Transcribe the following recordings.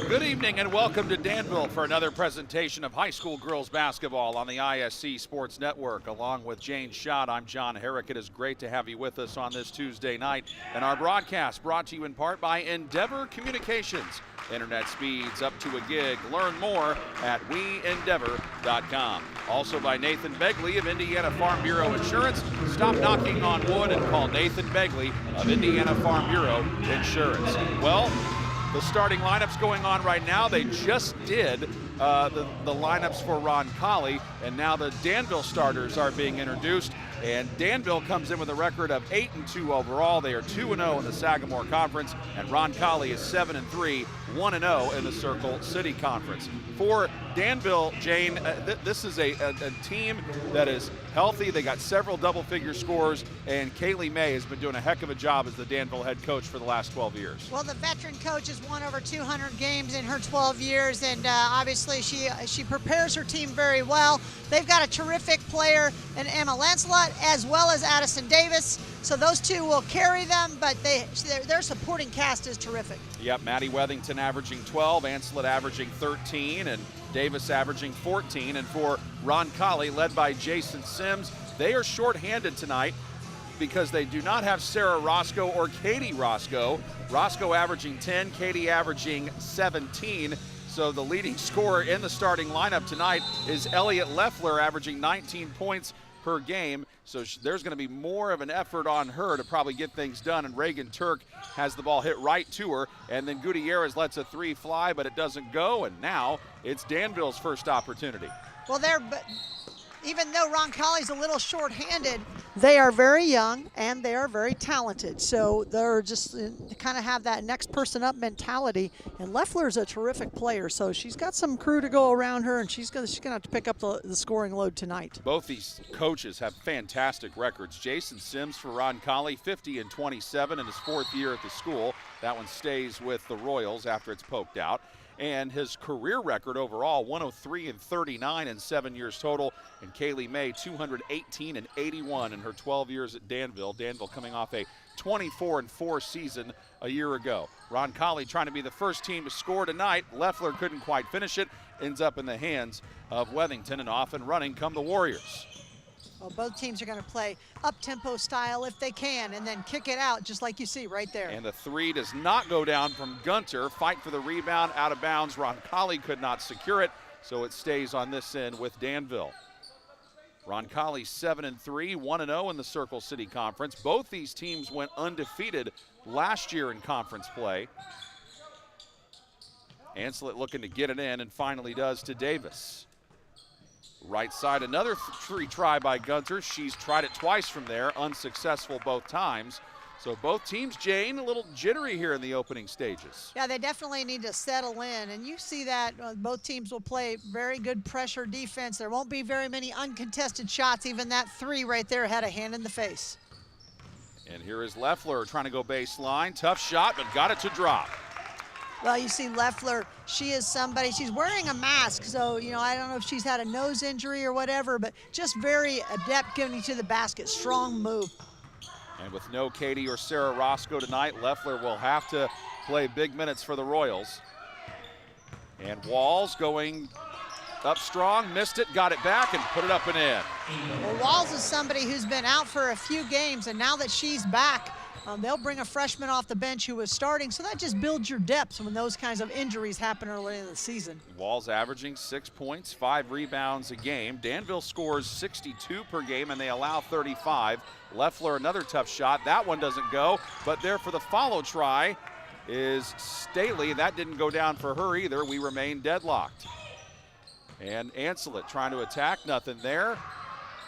Good evening and welcome to Danville for another presentation of high school girls basketball on the ISC Sports Network. Along with Jane Schott, I'm John Herrick. It is great to have you with us on this Tuesday night. And our broadcast brought to you in part by Endeavor Communications. Internet speeds up to a gig. Learn more at weendeavor.com. Also by Nathan Begley of Indiana Farm Bureau Insurance. Stop knocking on wood and call Nathan Begley of Indiana Farm Bureau Insurance. Well, the starting lineups going on right now. They just did the lineups for Roncalli, and now the Danville starters are being introduced. And Danville comes in with a record of 8-2 overall. They are 2-0 in the Sagamore Conference, and Roncalli is 7-3, 1-0 in the Circle City Conference. For Danville, Jane, this is a team that is healthy. They got several double-figure scores, and Kaylee May has been doing a heck of a job as the Danville head coach for the last 12 years. Well, the veteran coach has won over 200 games in her 12 years, and obviously she prepares her team very well. They've got a terrific player in Emma Lancelot as well as Addison Davis, so those two will carry them, but their supporting cast is terrific. Yep, Maddie Wethington averaging 12, Ancelet averaging 13, and Davis averaging 14. And for Roncalli, led by Jason Sims, they are shorthanded tonight because they do not have Sarah Roscoe or Katie Roscoe. Roscoe averaging 10, Katie averaging 17. So the leading scorer in the starting lineup tonight is Elliot Leffler, averaging 19 points per game. So there's going to be more of an effort on her to probably get things done. And Reagan Turk has the ball hit right to her. And then Gutierrez lets a three fly, but it doesn't go. And now it's Danville's first opportunity. Well, even though Roncalli's a little short-handed, they are very young and they are very talented. So they're just kind of have that next person up mentality. And Leffler's a terrific player, so she's got some crew to go around her, and she's gonna have to pick up the scoring load tonight. Both these coaches have fantastic records. Jason Sims for Roncalli, 50-27 in his fourth year at the school. That one stays with the Royals after it's poked out. And his career record overall, 103-39 in 7 years total. And Kaylee May, 218-81 in her 12 years at Danville. Danville coming off a 24-4 season a year ago. Roncalli trying to be the first team to score tonight. Leffler couldn't quite finish it. Ends up in the hands of Wethington, and off and running come the Warriors. Well, both teams are going to play up-tempo style if they can, and then kick it out just like you see right there. And the three does not go down from Gunter. Fight for the rebound, out of bounds. Roncalli could not secure it, so it stays on this end with Danville. Roncalli 7-3, 1-0 in the Circle City Conference. Both these teams went undefeated last year in conference play. Ancelet looking to get it in, and finally does to Davis. Right side, another free try by Gunter. She's tried it twice from there, unsuccessful both times. So both teams, Jane, a little jittery here in the opening stages. Yeah, they definitely need to settle in, and you see that both teams will play very good pressure defense. There won't be very many uncontested shots. Even that three right there had a hand in the face. And here is Leffler trying to go baseline. Tough shot, but got it to drop. Well, you see Leffler, she is somebody, she's wearing a mask, so, I don't know if she's had a nose injury or whatever, but just very adept getting to the basket. Strong move. And with no Katie or Sarah Roscoe tonight, Leffler will have to play big minutes for the Royals. And Walls going up strong, missed it, got it back, and put it up and in. Well, Walls is somebody who's been out for a few games, and now that she's back, they'll bring a freshman off the bench who was starting, so that just builds your depth when those kinds of injuries happen early in the season. Walls averaging 6 points, 5 rebounds a game. Danville scores 62 per game, and they allow 35. Leffler, another tough shot. That one doesn't go, but there for the follow try is Staley. That didn't go down for her either. We remain deadlocked. And Ancelet trying to attack, nothing there,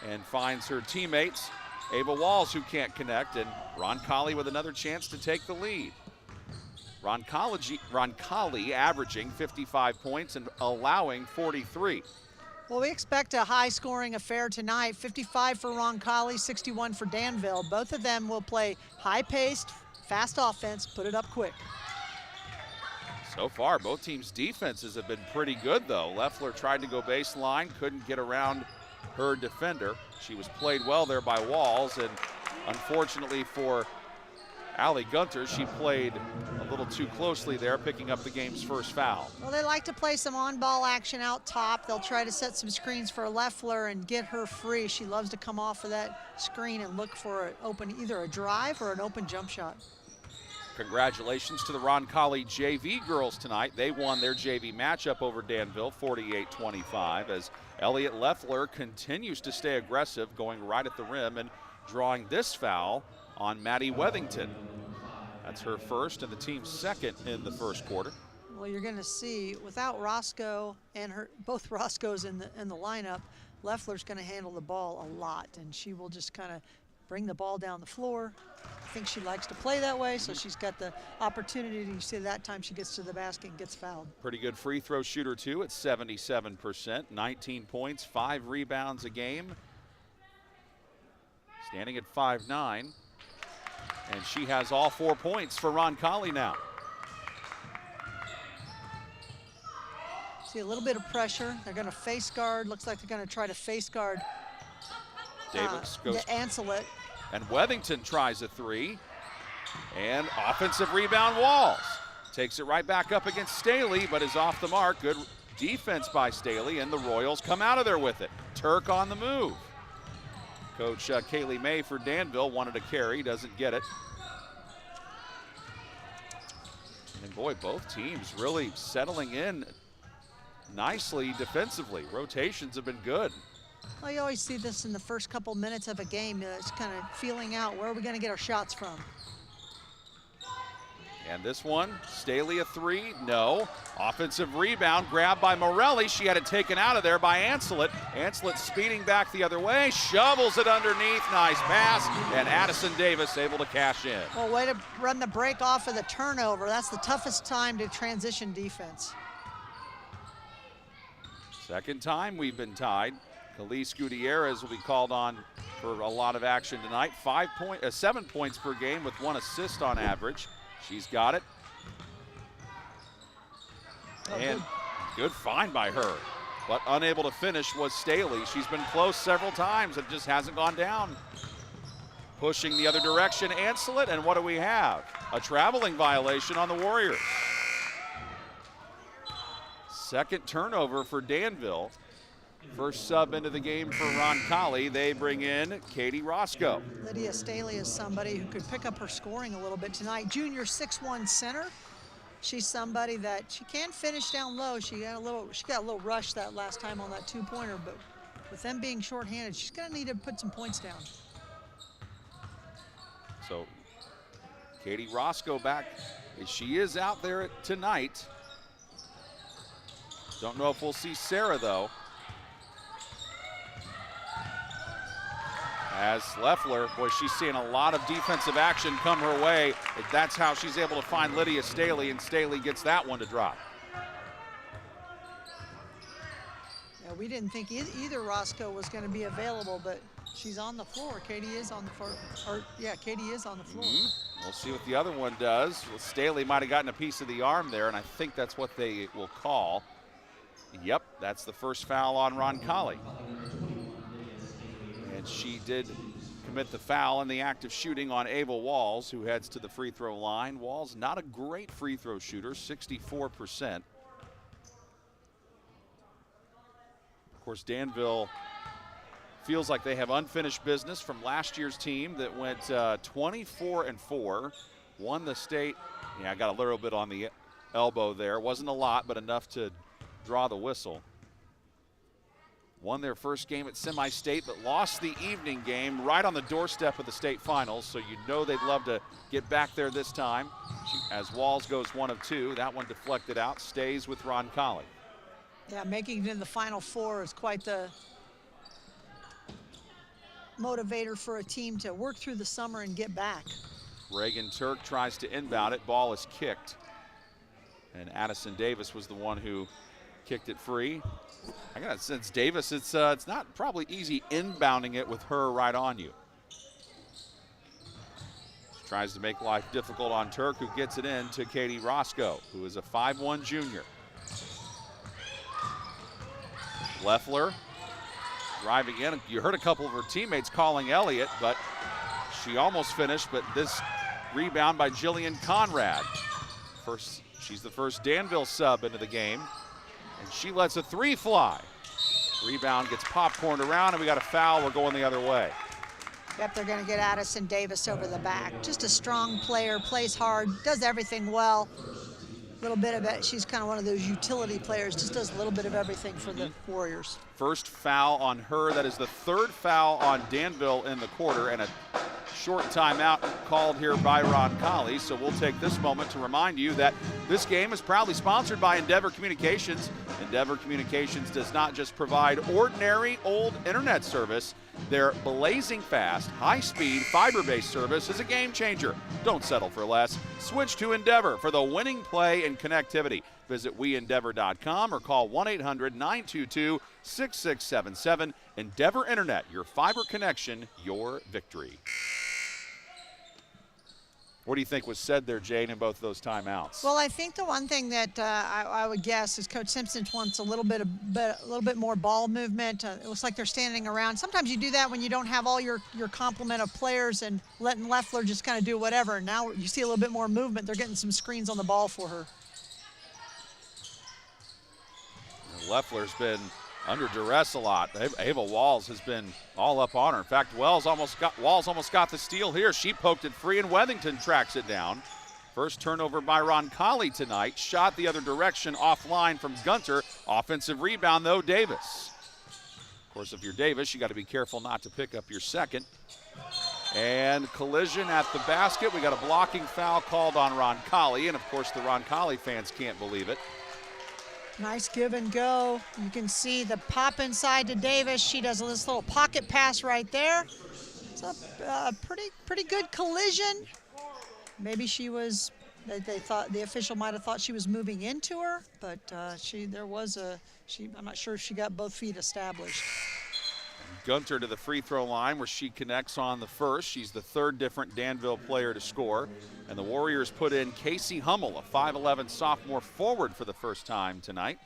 and finds her teammates. Ava Walls, who can't connect, and Roncalli with another chance to take the lead. Roncalli averaging 55 points and allowing 43. Well, we expect a high-scoring affair tonight. 55 for Roncalli, 61 for Danville. Both of them will play high-paced, fast offense, put it up quick. So far, both teams' defenses have been pretty good, though. Leffler tried to go baseline, couldn't get around her defender. She was played well there by Walls, and unfortunately for Allie Gunter, she played a little too closely there, picking up the game's first foul. Well, they like to play some on-ball action out top. They'll try to set some screens for Leffler and get her free. She loves to come off of that screen and look for an open, either a drive or an open jump shot. Congratulations to the Roncalli JV girls tonight. They won their JV matchup over Danville 48-25 as Elliot Leffler continues to stay aggressive, going right at the rim and drawing this foul on Maddie Wethington. That's her first and the team's second in the first quarter. Well, you're going to see without Roscoe and both Roscoe's in the lineup, Leffler's going to handle the ball a lot, and she will just kind of bring the ball down the floor. I think she likes to play that way, so she's got the opportunity. You see that time she gets to the basket and gets fouled. Pretty good free throw shooter too at 77%, 19 points, 5 rebounds a game. Standing at 5'9", and she has all 4 points for Roncalli now. See a little bit of pressure. They're going to face guard. Looks like they're going to try to face guard Davis goes Ancelet. And Wethington tries a three. And offensive rebound, Walls. Takes it right back up against Staley, but is off the mark. Good defense by Staley, and the Royals come out of there with it. Turk on the move. Coach Kaylee May for Danville wanted to carry, doesn't get it. And boy, both teams really settling in nicely defensively. Rotations have been good. Well, you always see this in the first couple minutes of a game. It's kind of feeling out where are we going to get our shots from. And this one, Staley a three, no. Offensive rebound, grabbed by Morelli. She had it taken out of there by Ancelet. Ancelet speeding back the other way, shovels it underneath, nice pass, and Addison Davis able to cash in. Well, way to run the break off of the turnover. That's the toughest time to transition defense. Second time we've been tied. Khalees Gutierrez will be called on for a lot of action tonight. 7 points per game with 1 assist on average. She's got it. Oh, and good find by her. But unable to finish was Staley. She's been close several times. It just hasn't gone down. Pushing the other direction, Ancelet, and what do we have? A traveling violation on the Warriors. Second turnover for Danville. First sub into the game for Roncalli. They bring in Katie Roscoe. Lydia Staley is somebody who could pick up her scoring a little bit tonight. Junior 6'1" center. She's somebody that she can finish down low. She got a little rush that last time on that two-pointer, but with them being shorthanded, she's going to need to put some points down. So Katie Roscoe back. She is out there tonight. Don't know if we'll see Sarah though. As Leffler, boy, she's seeing a lot of defensive action come her way. That's how she's able to find Lydia Staley, and Staley gets that one to drop. Yeah, we didn't think either Roscoe was going to be available, but she's on the floor. Katie is on the floor. Katie is on the floor. We'll see what the other one does. Well, Staley might have gotten a piece of the arm there, and I think that's what they will call. Yep, that's the first foul on Roncalli. And she did commit the foul in the act of shooting on Ava Walls, who heads to the free throw line. Walls, not a great free throw shooter, 64%. Of course, Danville feels like they have unfinished business from last year's team that went 24-4, won the state. Yeah, I got a little bit on the elbow there. Wasn't a lot, but enough to draw the whistle. Won their first game at semi-state, but lost the evening game right on the doorstep of the state finals, so you know they'd love to get back there this time. As Walls goes 1 of 2, that one deflected out, stays with Roncalli. Yeah, making it in the Final Four is quite the motivator for a team to work through the summer and get back. Reagan Turk tries to inbound it, ball is kicked. And Addison Davis was the one who kicked it free. I got a sense Davis, it's not probably easy inbounding it with her right on you. She tries to make life difficult on Turk, who gets it in to Katie Roscoe, who is a 5'1" junior. Leffler driving in. You heard a couple of her teammates calling Elliott, but she almost finished, but this Rebound by Jillian Conrad. She's the first Danville sub into the game, and she lets a three fly. Rebound gets popcorned around, and we got a foul. We're going the other way. Yep, they're going to get Addison Davis over the back. Just a strong player, plays hard, does everything well. A little bit of it. She's kind of one of those utility players, just does a little bit of everything for the Warriors. First foul on her. That is the third foul on Danville in the quarter, and a short timeout called here by Roncalli. So we'll take this moment to remind you that this game is proudly sponsored by Endeavor Communications. Endeavor Communications does not just provide ordinary old internet service. Their blazing fast, high-speed, fiber-based service is a game changer. Don't settle for less. Switch to Endeavor for the winning play and connectivity. Visit weendeavor.com or call 1-800-922-6677. Endeavor Internet, your fiber connection, your victory. What do you think was said there, Jane, in both of those timeouts? Well, I think the one thing that I would guess is Coach Simpson wants a little bit more ball movement. It looks like they're standing around. Sometimes you do that when you don't have all your complement of players and letting Leffler just kind of do whatever. Now you see a little bit more movement. They're getting some screens on the ball for her. Leffler's been under duress a lot. Ava Walls has been all up on her. In fact, Walls almost got the steal here. She poked it free, and Wethington tracks it down. First turnover by Roncalli tonight. Shot the other direction offline from Gunter. Offensive rebound, though, Davis. Of course, if you're Davis, you got to be careful not to pick up your second. And collision at the basket. We got a blocking foul called on Roncalli, and of course the Roncalli fans can't believe it. Nice give and go. You can see the pop inside to Davis. She does this little pocket pass right there. It's a pretty good collision. Maybe she was, they thought, the official might have thought she was moving into her, but I'm not sure if she got both feet established. Gunter to the free throw line where she connects on the first. She's the third different Danville player to score. And the Warriors put in Casey Hummel, a 5'11 sophomore forward for the first time tonight.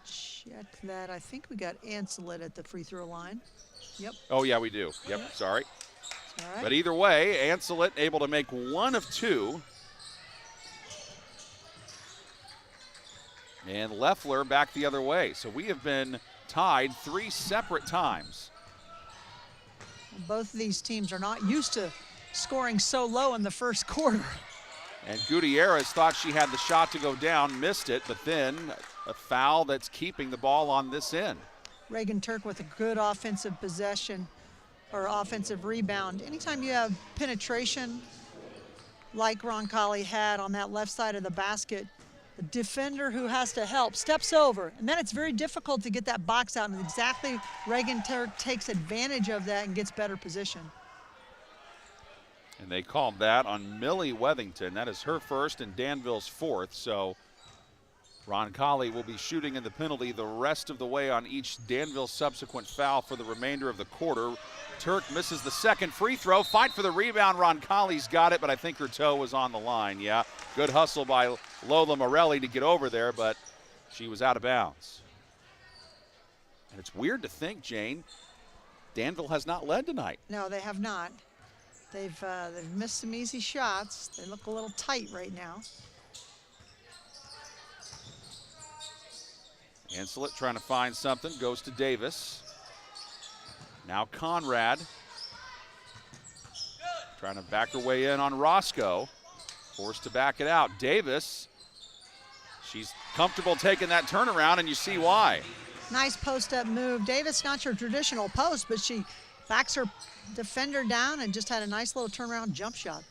Check that. I think we got Ancelet at the free throw line. Yep. Oh, yeah, we do. Yep, sorry. All right. But either way, Ancelet able to make one of two. And Leffler back the other way. So we have been tied three separate times. Both of these teams are not used to scoring so low in the first quarter. And Gutierrez thought she had the shot to go down, missed it, but then a foul that's keeping the ball on this end. Reagan Turk with a good offensive possession or offensive rebound. Anytime you have penetration like Roncalli had on that left side of the basket, the defender who has to help steps over, and then it's very difficult to get that box out, and exactly Reagan Turk takes advantage of that and gets better position. And they called that on Millie Wethington. That is her first and Danville's fourth, so Roncalli will be shooting in the penalty the rest of the way on each Danville subsequent foul for the remainder of the quarter. Turk misses the second free throw. Fight for the rebound. Roncalli's got it, but I think her toe was on the line. Yeah, good hustle by Lola Morelli to get over there, but she was out of bounds. And it's weird to think, Jane, Danville has not led tonight. No, they have not. They've missed some easy shots. They look a little tight right now. Ancelet trying to find something, goes to Davis. Now Conrad trying to back her way in on Roscoe. Forced to back it out. Davis, she's comfortable taking that turnaround, and you see why. Nice post-up move. Davis, not your traditional post, but she backs her defender down and just had a nice little turnaround jump shot.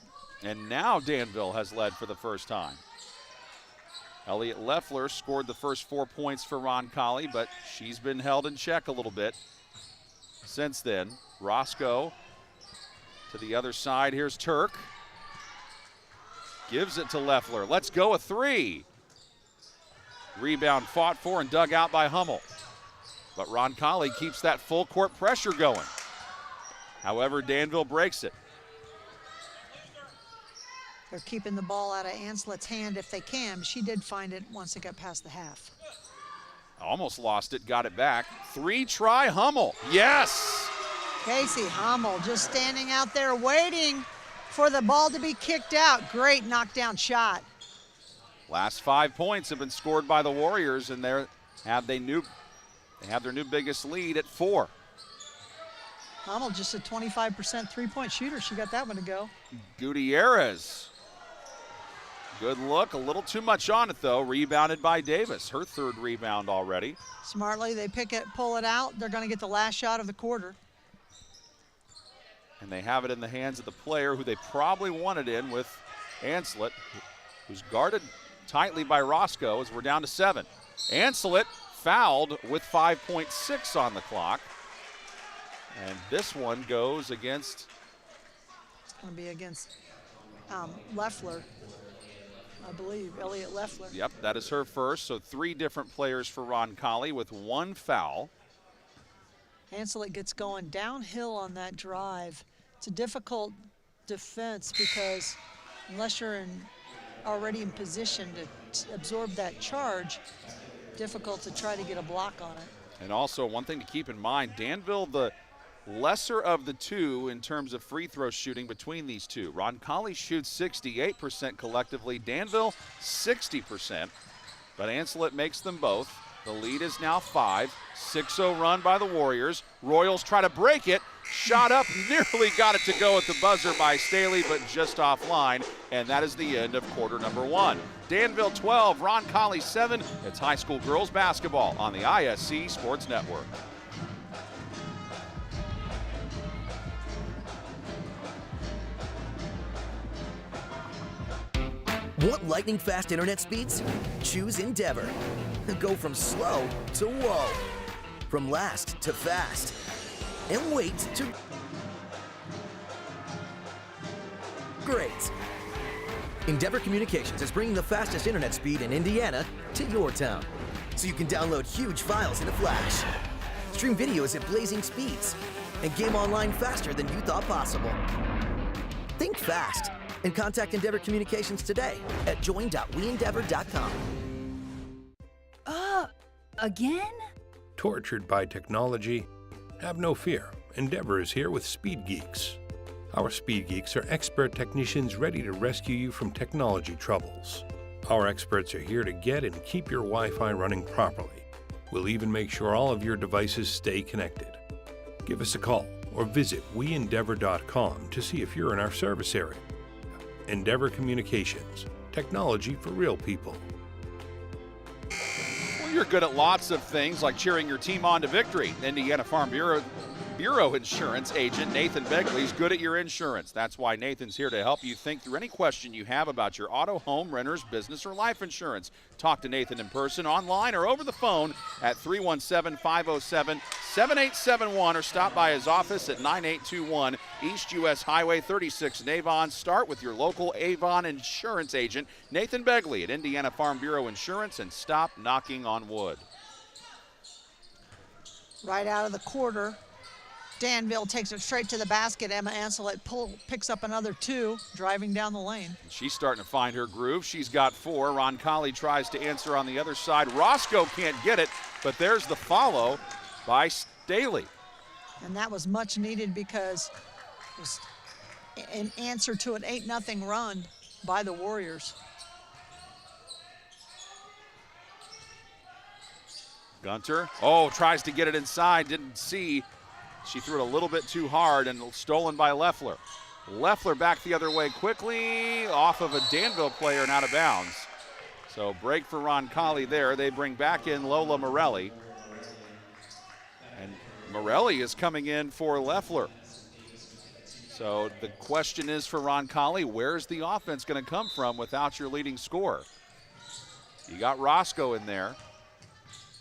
And now Danville has led for the first time. Elliot Leffler scored the first 4 points for Roncalli, but she's been held in check a little bit since then. Roscoe to the other side. Here's Turk. Gives it to Leffler. Let's go, a three. Rebound fought for and dug out by Hummel. But Roncalli keeps that full court pressure going. However, Danville breaks it. They're keeping the ball out of Ancelet's hand if they can. She did find it once it got past the half. Almost lost it, got it back. Three-try Hummel. Yes! Casey Hummel just standing out there waiting for the ball to be kicked out. Great knockdown shot. Last 5 points have been scored by the Warriors, and they have their new biggest lead at 4. Hummel just a 25% three-point shooter. She got that one to go. Gutierrez. Good look, a little too much on it though. Rebounded by Davis, her 3rd rebound already. Smartly, they pull it out. They're going to get the last shot of the quarter. And they have it in the hands of the player who they probably wanted in with Ancelet, who's guarded tightly by Roscoe as we're down to 7. Ancelet fouled with 5.6 on the clock. And this one goes against? It's going to be against Leffler, I believe, Elliot Leffler. Yep, that is her first. So 3 different players for Roncalli with 1 foul. Ancelet gets going downhill on that drive. It's a difficult defense because unless you're already in position to absorb that charge, difficult to try to get a block on it. And also one thing to keep in mind, Danville, the lesser of the 2 in terms of free throw shooting between these 2. Roncalli shoots 68% collectively, Danville 60%, but Ancelet makes them both. The lead is now 5, 6-0 run by the Warriors. Royals try to break it, shot up, nearly got it to go at the buzzer by Staley, but just offline, and that is the end of quarter number 1. Danville 12, Roncalli 7. It's high school girls basketball on the ISC Sports Network. Want lightning-fast internet speeds? Choose Endeavor. Go from slow to whoa. From last to fast. And wait to great. Endeavor Communications is bringing the fastest internet speed in Indiana to your town. So you can download huge files in a flash, stream videos at blazing speeds, and game online faster than you thought possible. Think fast and contact Endeavor Communications today at join.weendeavor.com. Again? Tortured by technology? Have no fear. Endeavor is here with Speed Geeks. Our Speed Geeks are expert technicians ready to rescue you from technology troubles. Our experts are here to get and keep your Wi-Fi running properly. We'll even make sure all of your devices stay connected. Give us a call or visit weendeavor.com to see if you're in our service area. Endeavor Communications, technology for real people. Well, you're good at lots of things like cheering your team on to victory. Indiana Farm Bureau Insurance agent Nathan Begley is good at your insurance. That's why Nathan's here to help you think through any question you have about your auto, home, renters, business, or life insurance. Talk to Nathan in person, online, or over the phone at 317-507-7871 or stop by his office at 9821 East US Highway 36 in Avon. Start with your local Avon insurance agent, Nathan Begley at Indiana Farm Bureau Insurance, and stop knocking on wood. Right out of the quarter, Danville takes it straight to the basket. Emma Ancelet picks up another 2, driving down the lane. She's starting to find her groove. She's got 4. Roncalli tries to answer on the other side. Roscoe can't get it, but there's the follow by Staley. And that was much needed because it was an answer to an 8-0 run by the Warriors. Gunter, tries to get it inside, didn't see. She threw it a little bit too hard and stolen by Leffler. Leffler back the other way quickly, off of a Danville player and out of bounds. So break for Roncalli there. They bring back in Lola Morelli. And Morelli is coming in for Leffler. So the question is for Roncalli, where's the offense going to come from without your leading scorer? You got Roscoe in there.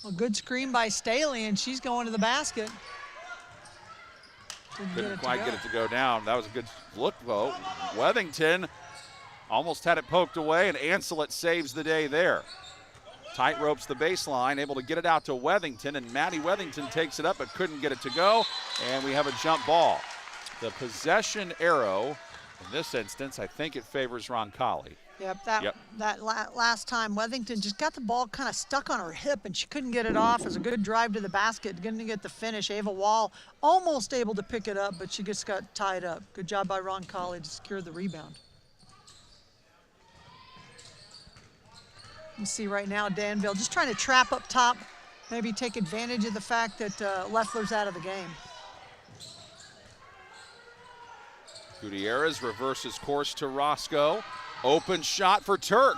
A good screen by Staley, and she's going to the basket. Couldn't quite get it to go down. That was a good look, though. Wethington almost had it poked away, and Ancelet saves the day there. Tight ropes the baseline, able to get it out to Wethington, and Maddie Wethington takes it up but couldn't get it to go, and we have a jump ball. The possession arrow, in this instance, I think it favors Roncalli. Yep, that last time, Wethington just got the ball kind of stuck on her hip, and she couldn't get it off. It was a good drive to the basket, going to get the finish. Ava Wall almost able to pick it up, but she just got tied up. Good job by Roncalli to secure the rebound. You see right now Danville just trying to trap up top, maybe take advantage of the fact that Leffler's out of the game. Gutierrez reverses course to Roscoe. Open shot for Turk.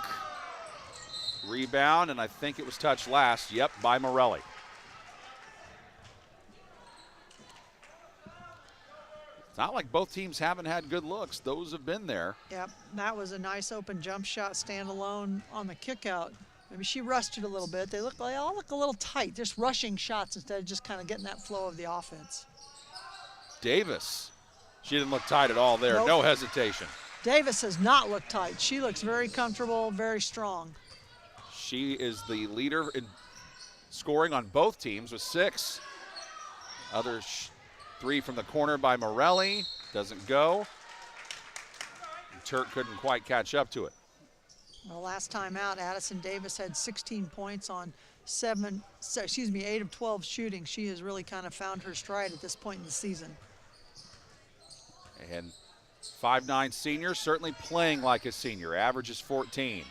Rebound, and I think it was touched last. Yep, by Morelli. It's not like both teams haven't had good looks. Those have been there. Yep, that was a nice open jump shot, stand alone on the kick out. Maybe she rushed it a little bit. They all look a little tight, just rushing shots instead of just kind of getting that flow of the offense. Davis. She didn't look tight at all there. Nope. No hesitation. Davis has not looked tight. She looks very comfortable, very strong. She is the leader in scoring on both teams with 6. Other 3 from the corner by Morelli. Doesn't go. And Turk couldn't quite catch up to it. Well, last time out, Addison Davis had 16 points on 8 of 12 shooting. She has really kind of found her stride at this point in the season. And 5'9" senior, certainly playing like a senior. Average is 14.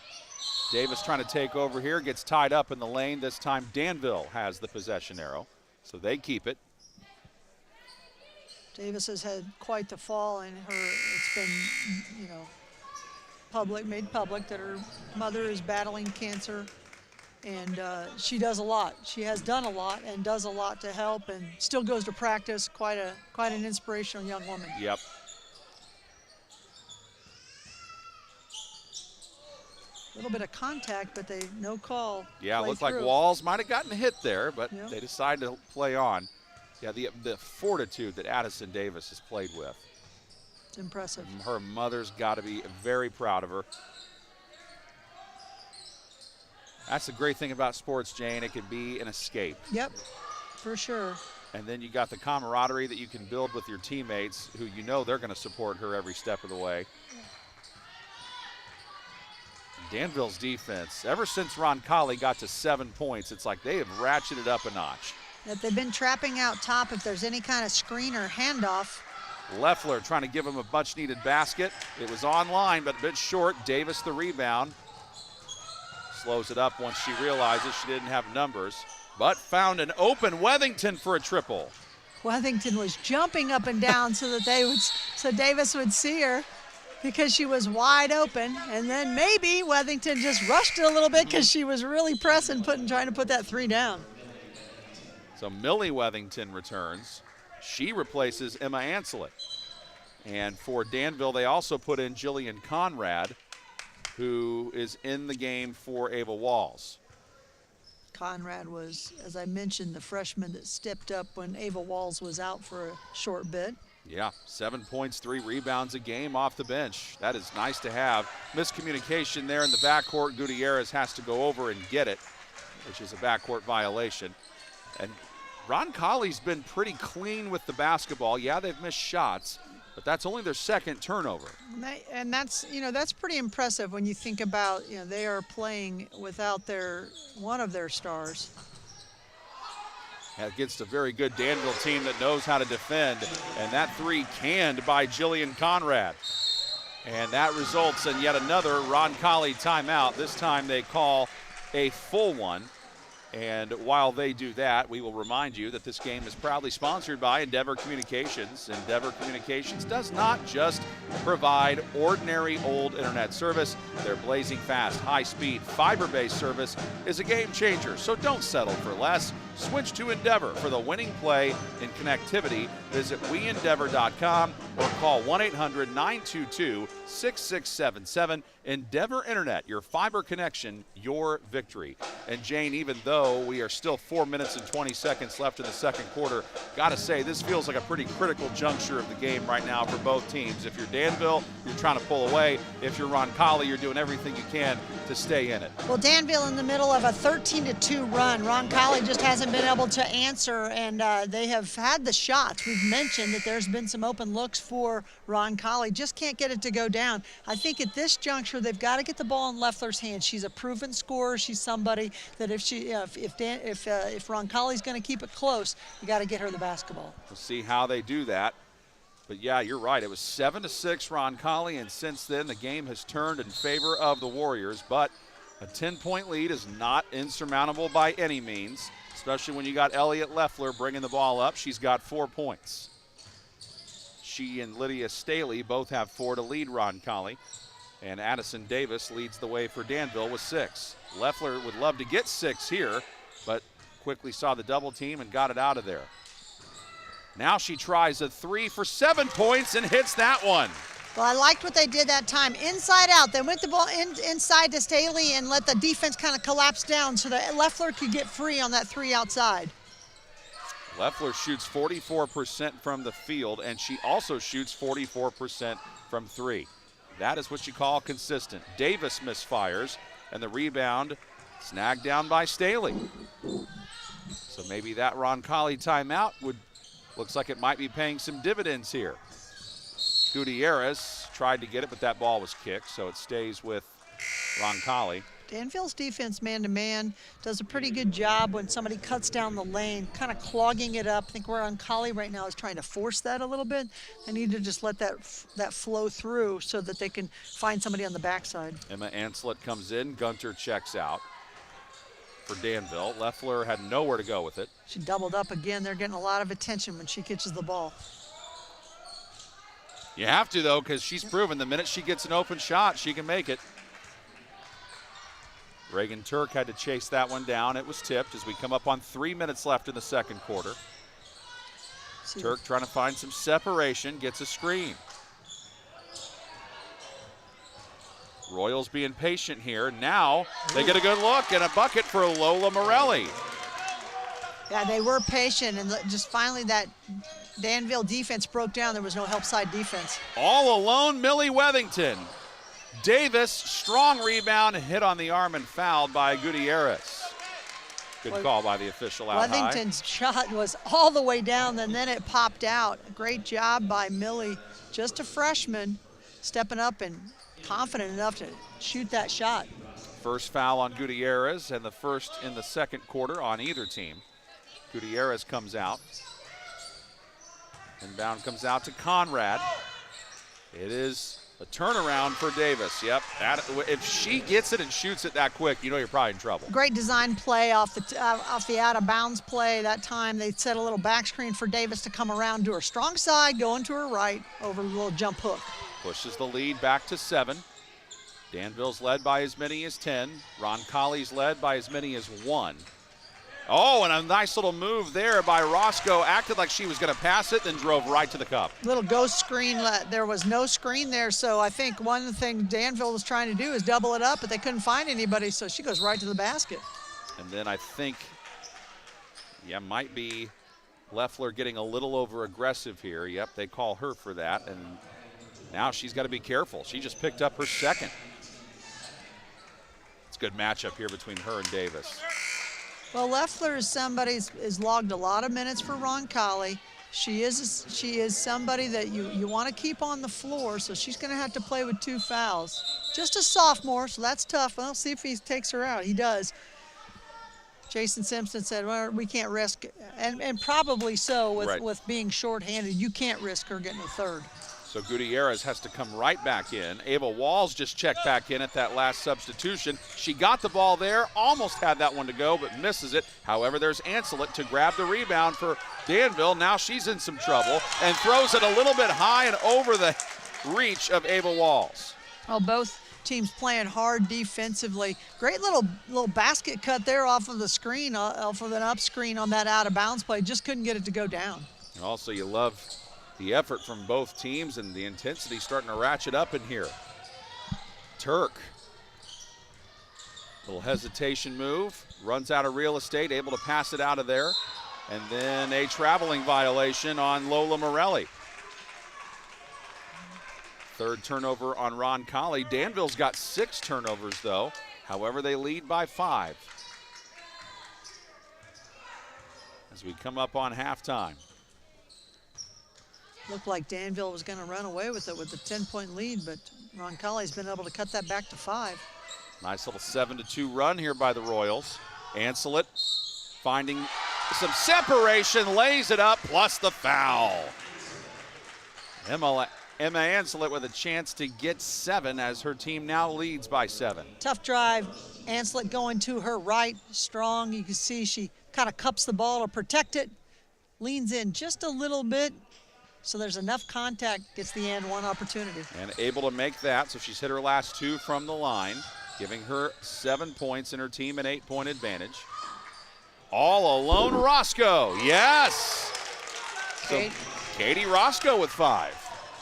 Davis trying to take over here, gets tied up in the lane. This time Danville has the possession arrow, so they keep it. Davis has had quite the fall, and it's been, made public that her mother is battling cancer, and she does a lot. She has done a lot and does a lot to help, and still goes to practice. Quite an inspirational young woman. Yep. A little bit of contact, but no call. Yeah, it looked like Walls might have gotten hit there, but they decided to play on. Yeah, the fortitude that Addison Davis has played with. It's impressive. Her mother's got to be very proud of her. That's the great thing about sports, Jane. It can be an escape. Yep, for sure. And then you got the camaraderie that you can build with your teammates who you know they're going to support her every step of the way. Danville's defense, ever since Roncalli got to 7 points, it's like they have ratcheted up a notch. That they've been trapping out top if there's any kind of screen or handoff. Leffler trying to give him a much-needed basket. It was online, but a bit short. Davis the rebound. Slows it up once she realizes she didn't have numbers, but found an open Wethington for a triple. Wethington was jumping up and down so Davis would see her, because she was wide open, and then maybe Wethington just rushed it a little bit because she was really pressing, trying to put that 3 down. So Millie Wethington returns. She replaces Emma Anselet. And for Danville, they also put in Jillian Conrad, who is in the game for Ava Walls. Conrad was, as I mentioned, the freshman that stepped up when Ava Walls was out for a short bit. Yeah, 7 points, 3 rebounds a game off the bench. That is nice to have. Miscommunication there in the backcourt. Gutierrez has to go over and get it, which is a backcourt violation. And Roncalli's been pretty clean with the basketball. Yeah, they've missed shots, but that's only their 2nd turnover. And that's pretty impressive when you think about, they are playing without one of their stars. Against a very good Danville team that knows how to defend. And that 3 canned by Jillian Conrad. And that results in yet another Roncalli timeout. This time they call a full one. And while they do that, we will remind you that this game is proudly sponsored by Endeavor Communications. Endeavor Communications does not just provide ordinary old internet service. Their blazing fast, high-speed, fiber-based service is a game changer. So don't settle for less. Switch to Endeavor for the winning play in connectivity. Visit weendeavor.com or call 1-800-922-6677. Endeavor Internet, your fiber connection, your victory. And Jane, even though we are still 4 minutes and 20 seconds left in the second quarter, gotta say this feels like a pretty critical juncture of the game right now for both teams. If you're Danville, you're trying to pull away. If you're Roncalli, you're doing everything you can to stay in it. Well, Danville in the middle of a 13-2 run. Roncalli just hasn't hasn't been able to answer, and they have had the shots. We've mentioned that there's been some open looks for Roncalli. Just can't get it to go down. I think at this juncture, they've got to get the ball in Loeffler's hands. She's a proven scorer. She's somebody that if Roncalli's going to keep it close, you got to get her the basketball. We'll see how they do that. But yeah, you're right. It was 7-6 Roncalli, and since then the game has turned in favor of the Warriors. But a 10-point lead is not insurmountable by any means, especially when you got Elliott Loeffler bringing the ball up. She's got 4 points. She and Lydia Staley both have 4 to lead Roncalli, and Addison Davis leads the way for Danville with 6. Loeffler would love to get 6 here, but quickly saw the double team and got it out of there. Now she tries a 3 for 7 points and hits that one. Well, I liked what they did that time. Inside out, they went the ball inside to Staley and let the defense kind of collapse down so that Loeffler could get free on that 3 outside. Loeffler shoots 44% from the field, and she also shoots 44% from 3. That is what you call consistent. Davis misfires, and the rebound snagged down by Staley. So maybe that Roncalli timeout looks like it might be paying some dividends here. Gutierrez tried to get it, but that ball was kicked, so it stays with Roncalli. Danville's defense man-to-man does a pretty good job when somebody cuts down the lane, kind of clogging it up. I think Roncalli right now is trying to force that a little bit. They need to just let that flow through so that they can find somebody on the backside. Emma Anslet comes in, Gunter checks out for Danville. Loeffler had nowhere to go with it. She doubled up again. They're getting a lot of attention when she catches the ball. You have to, though, because she's proven the minute she gets an open shot, she can make it. Reagan Turk had to chase that one down. It was tipped as we come up on 3 minutes left in the second quarter. Turk trying to find some separation, gets a screen. Royals being patient here. Now they get a good look and a bucket for Lola Morelli. Yeah, they were patient, and just finally that Danville defense broke down. There was no help side defense. All alone, Millie Wethington. Davis, strong rebound, hit on the arm and fouled by Gutierrez. Good call by the official out high. Wethington's shot was all the way down, and then it popped out. Great job by Millie, just a freshman, stepping up and confident enough to shoot that shot. First foul on Gutierrez, and the first in the second quarter on either team. Gutierrez comes out. Inbound comes out to Conrad. It is a turnaround for Davis. Yep, if she gets it and shoots it that quick, you know you're probably in trouble. Great design play off the out of bounds play. That time they set a little back screen for Davis to come around to her strong side, going to her right over a little jump hook. Pushes the lead back to 7. Danville's led by as many as 10. Roncalli's led by as many as 1. Oh, and a nice little move there by Roscoe. Acted like she was going to pass it, then drove right to the cup. Little ghost screen. There was no screen there, so I think one of the things Danville was trying to do is double it up, but they couldn't find anybody, so she goes right to the basket. And then I think, yeah, might be Loeffler getting a little over aggressive here. Yep, they call her for that, and now she's got to be careful. She just picked up her second. It's a good matchup here between her and Davis. Well, Loeffler is somebody who's logged a lot of minutes for Roncalli. She is somebody that you want to keep on the floor, so she's going to have to play with 2 fouls. Just a sophomore, so that's tough. Well, see if he takes her out. He does. Jason Simpson said, well, we can't risk, and probably so with being shorthanded. You can't risk her getting a third. So Gutierrez has to come right back in. Ava Walls just checked back in at that last substitution. She got the ball there, almost had that one to go, but misses it. However, there's Anslet to grab the rebound for Danville. Now she's in some trouble and throws it a little bit high and over the reach of Ava Walls. Oh, both teams playing hard defensively. Great little basket cut there off of the screen, off of an up screen on that out of bounds play. Just couldn't get it to go down. Also, you love the effort from both teams and the intensity starting to ratchet up in here. Turk, little hesitation move, runs out of real estate, able to pass it out of there, and then a traveling violation on Lola Morelli. Third turnover on Roncalli. Danville's got 6 turnovers though. However, they lead by 5. as we come up on halftime. Looked like Danville was going to run away with it with the 10-point lead, but Roncalli's been able to cut that back to 5. Nice little 7-2 run here by the Royals. Ancelet finding some separation, lays it up, plus the foul. Emma Ancelet with a chance to get 7 as her team now leads by 7. Tough drive. Ancelet going to her right, strong. You can see she kind of cups the ball to protect it, leans in just a little bit, so there's enough contact, gets the and one opportunity. And able to make that, so she's hit her last 2 from the line, giving her 7 points and her team an 8-point advantage. All alone, Roscoe, yes! So Katie Roscoe with 5.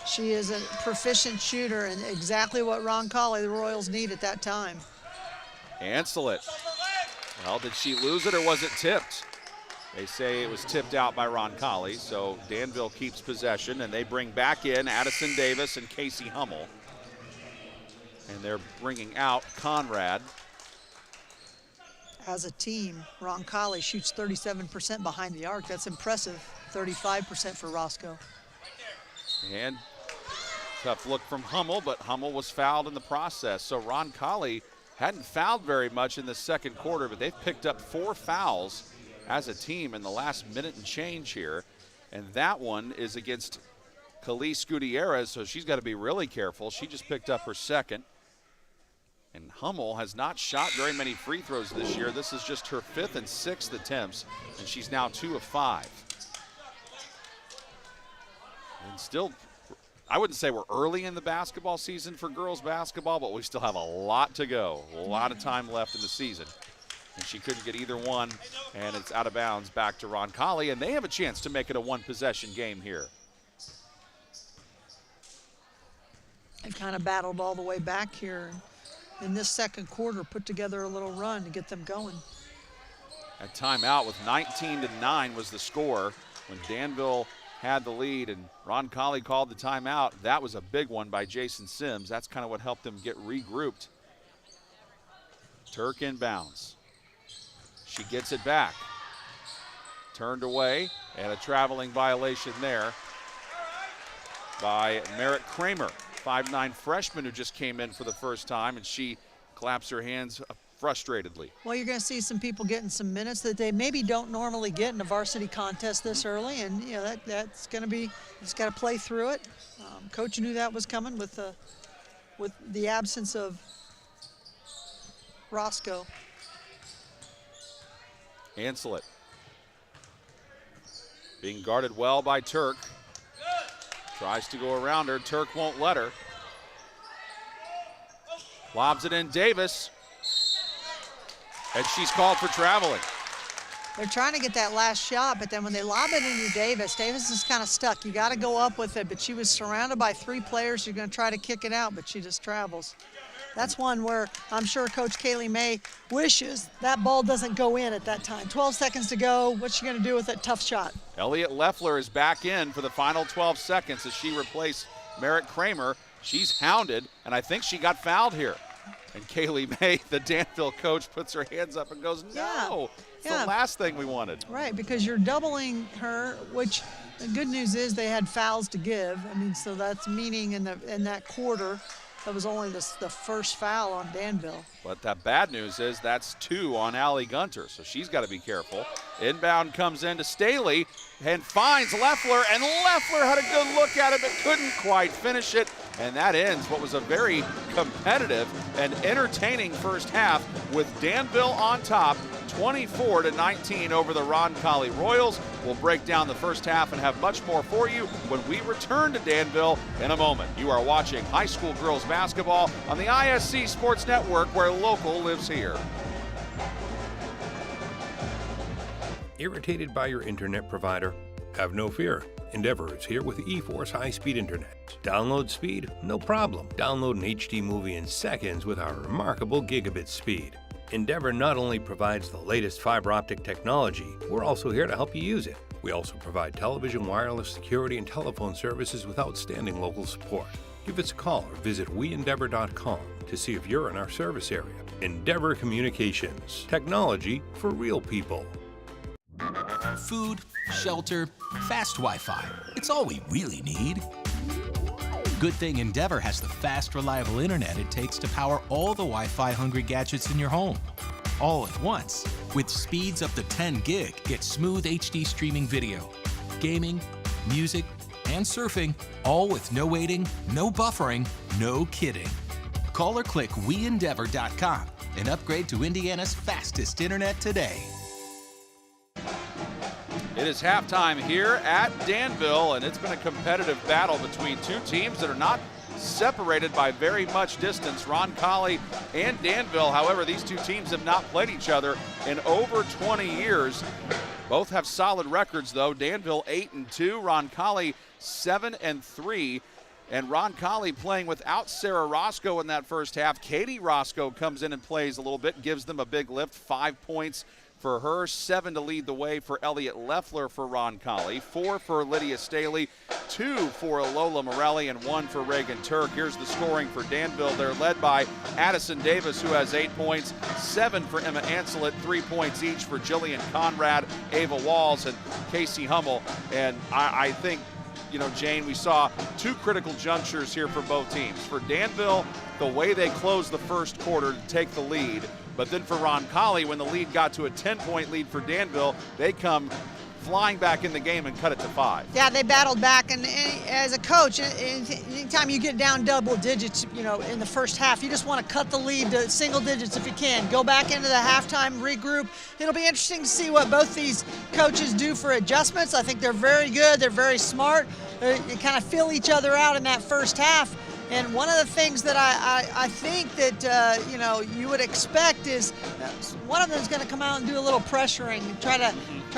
She is a proficient shooter and exactly what Roncalli, the Royals, need at that time. Ancelet, well, did she lose it or was it tipped? They say it was tipped out by Roncalli, so Danville keeps possession, and they bring back in Addison Davis and Casey Hummel. And they're bringing out Conrad. As a team, Roncalli shoots 37% behind the arc. That's impressive. 35% for Roscoe. And tough look from Hummel, but Hummel was fouled in the process. So Roncalli hadn't fouled very much in the second quarter, but they've picked up 4 fouls as a team in the last minute and change here. And that one is against Khalees Gutierrez, so she's got to be really careful. She just picked up her second. And Hummel has not shot very many free throws this year. This is just her 5th and 6th attempts, and she's now 2 of 5. And still, I wouldn't say we're early in the basketball season for girls basketball, but we still have a lot to go, a lot of time left in the season. And she couldn't get either one, and it's out of bounds back to Roncalli, and they have a chance to make it a 1-possession game here. They've kind of battled all the way back here. In this second quarter, put together a little run to get them going. At timeout with 19-9 was the score when Danville had the lead, and Roncalli called the timeout. That was a big one by Jason Sims. That's kind of what helped them get regrouped. Turk inbounds. She gets it back. Turned away, and a traveling violation there by Merritt Kramer, 5'9" freshman who just came in for the first time, and she claps her hands frustratedly. Well, you're going to see some people getting some minutes that they maybe don't normally get in a varsity contest this early, and you know that's going to be, just got to play through it. Coach knew that was coming with the absence of Roscoe. Ancelet being guarded well by Turk. Tries to go around her. Turk won't let her. Lobs it in Davis. And she's called for traveling. They're trying to get that last shot, but then when they lob it into Davis, Davis is kind of stuck. You got to go up with it, but she was surrounded by 3 players. You're going to try to kick it out, but she just travels. That's one where I'm sure Coach Kaylee May wishes that ball doesn't go in at that time. 12 seconds to go. What's she going to do with that tough shot? Elliot Leffler is back in for the final 12 seconds as she replaced Merritt Kramer. She's hounded, and I think she got fouled here. And Kaylee May, the Danville coach, puts her hands up and goes, no, it's the last thing we wanted. Right, because you're doubling her, which the good news is they had fouls to give. I mean, so that's meaning in that quarter, that was only the first foul on Danville. But that bad news is that's 2 on Allie Gunter, so she's got to be careful. Inbound comes into Staley and finds Leffler, and Leffler had a good look at it but couldn't quite finish it. And that ends what was a very competitive and entertaining first half with Danville on top, 24-19 over the Roncalli Royals. We'll break down the first half and have much more for you when we return to Danville in a moment. You are watching high school girls basketball on the ISC Sports Network, where local lives here. Irritated by your internet provider? Have no fear. Endeavor is here with eForce high-speed internet. Download speed? No problem. Download an HD movie in seconds with our remarkable gigabit speed. Endeavor not only provides the latest fiber optic technology, we're also here to help you use it. We also provide television, wireless, security, and telephone services with outstanding local support. Give us a call or visit weendeavor.com to see if you're in our service area. Endeavor Communications. Technology for real people. Food, shelter, fast Wi-Fi. It's all we really need. Good thing Endeavor has the fast, reliable internet it takes to power all the Wi-Fi hungry gadgets in your home. All at once. With speeds up to 10 gig, get smooth HD streaming video, gaming, music, and surfing, all with no waiting, no buffering, no kidding. Call or click WeEndeavor.com and upgrade to Indiana's fastest internet today. It is halftime here at Danville, and it's been a competitive battle between two teams that are not separated by very much distance. Roncalli and Danville, however, these two teams have not played each other in over 20 years. Both have solid records, though. Danville 8-2, Roncalli 7-3. And Roncalli playing without Sarah Roscoe in that first half. Katie Roscoe comes in and plays a little bit, gives them a big lift, 5 points for her, 7 to lead the way for Elliot Leffler for Roncalli, 4 for Lydia Staley, 2 for Lola Morelli, and 1 for Reagan Turk. Here's the scoring for Danville. They're led by Addison Davis, who has 8 points, 7 for Emma Anselet, 3 points each for Jillian Conrad, Ava Walls, and Casey Hummel. And I think, you know, Jane, we saw 2 critical junctures here for both teams. For Danville, the way they closed the first quarter to take the lead. But then for Roncalli, when the lead got to a 10-point lead for Danville, they come flying back in the game and cut it to 5. Yeah, they battled back, and as a coach, anytime you get down double digits, you know, in the first half, you just want to cut the lead to single digits if you can. Go back into the halftime, regroup. It'll be interesting to see what both these coaches do for adjustments. I think they're very good. They're very smart. They kind of fill each other out in that first half. And one of the things that I think that, you know, you would expect is one of them is going to come out and do a little pressuring and try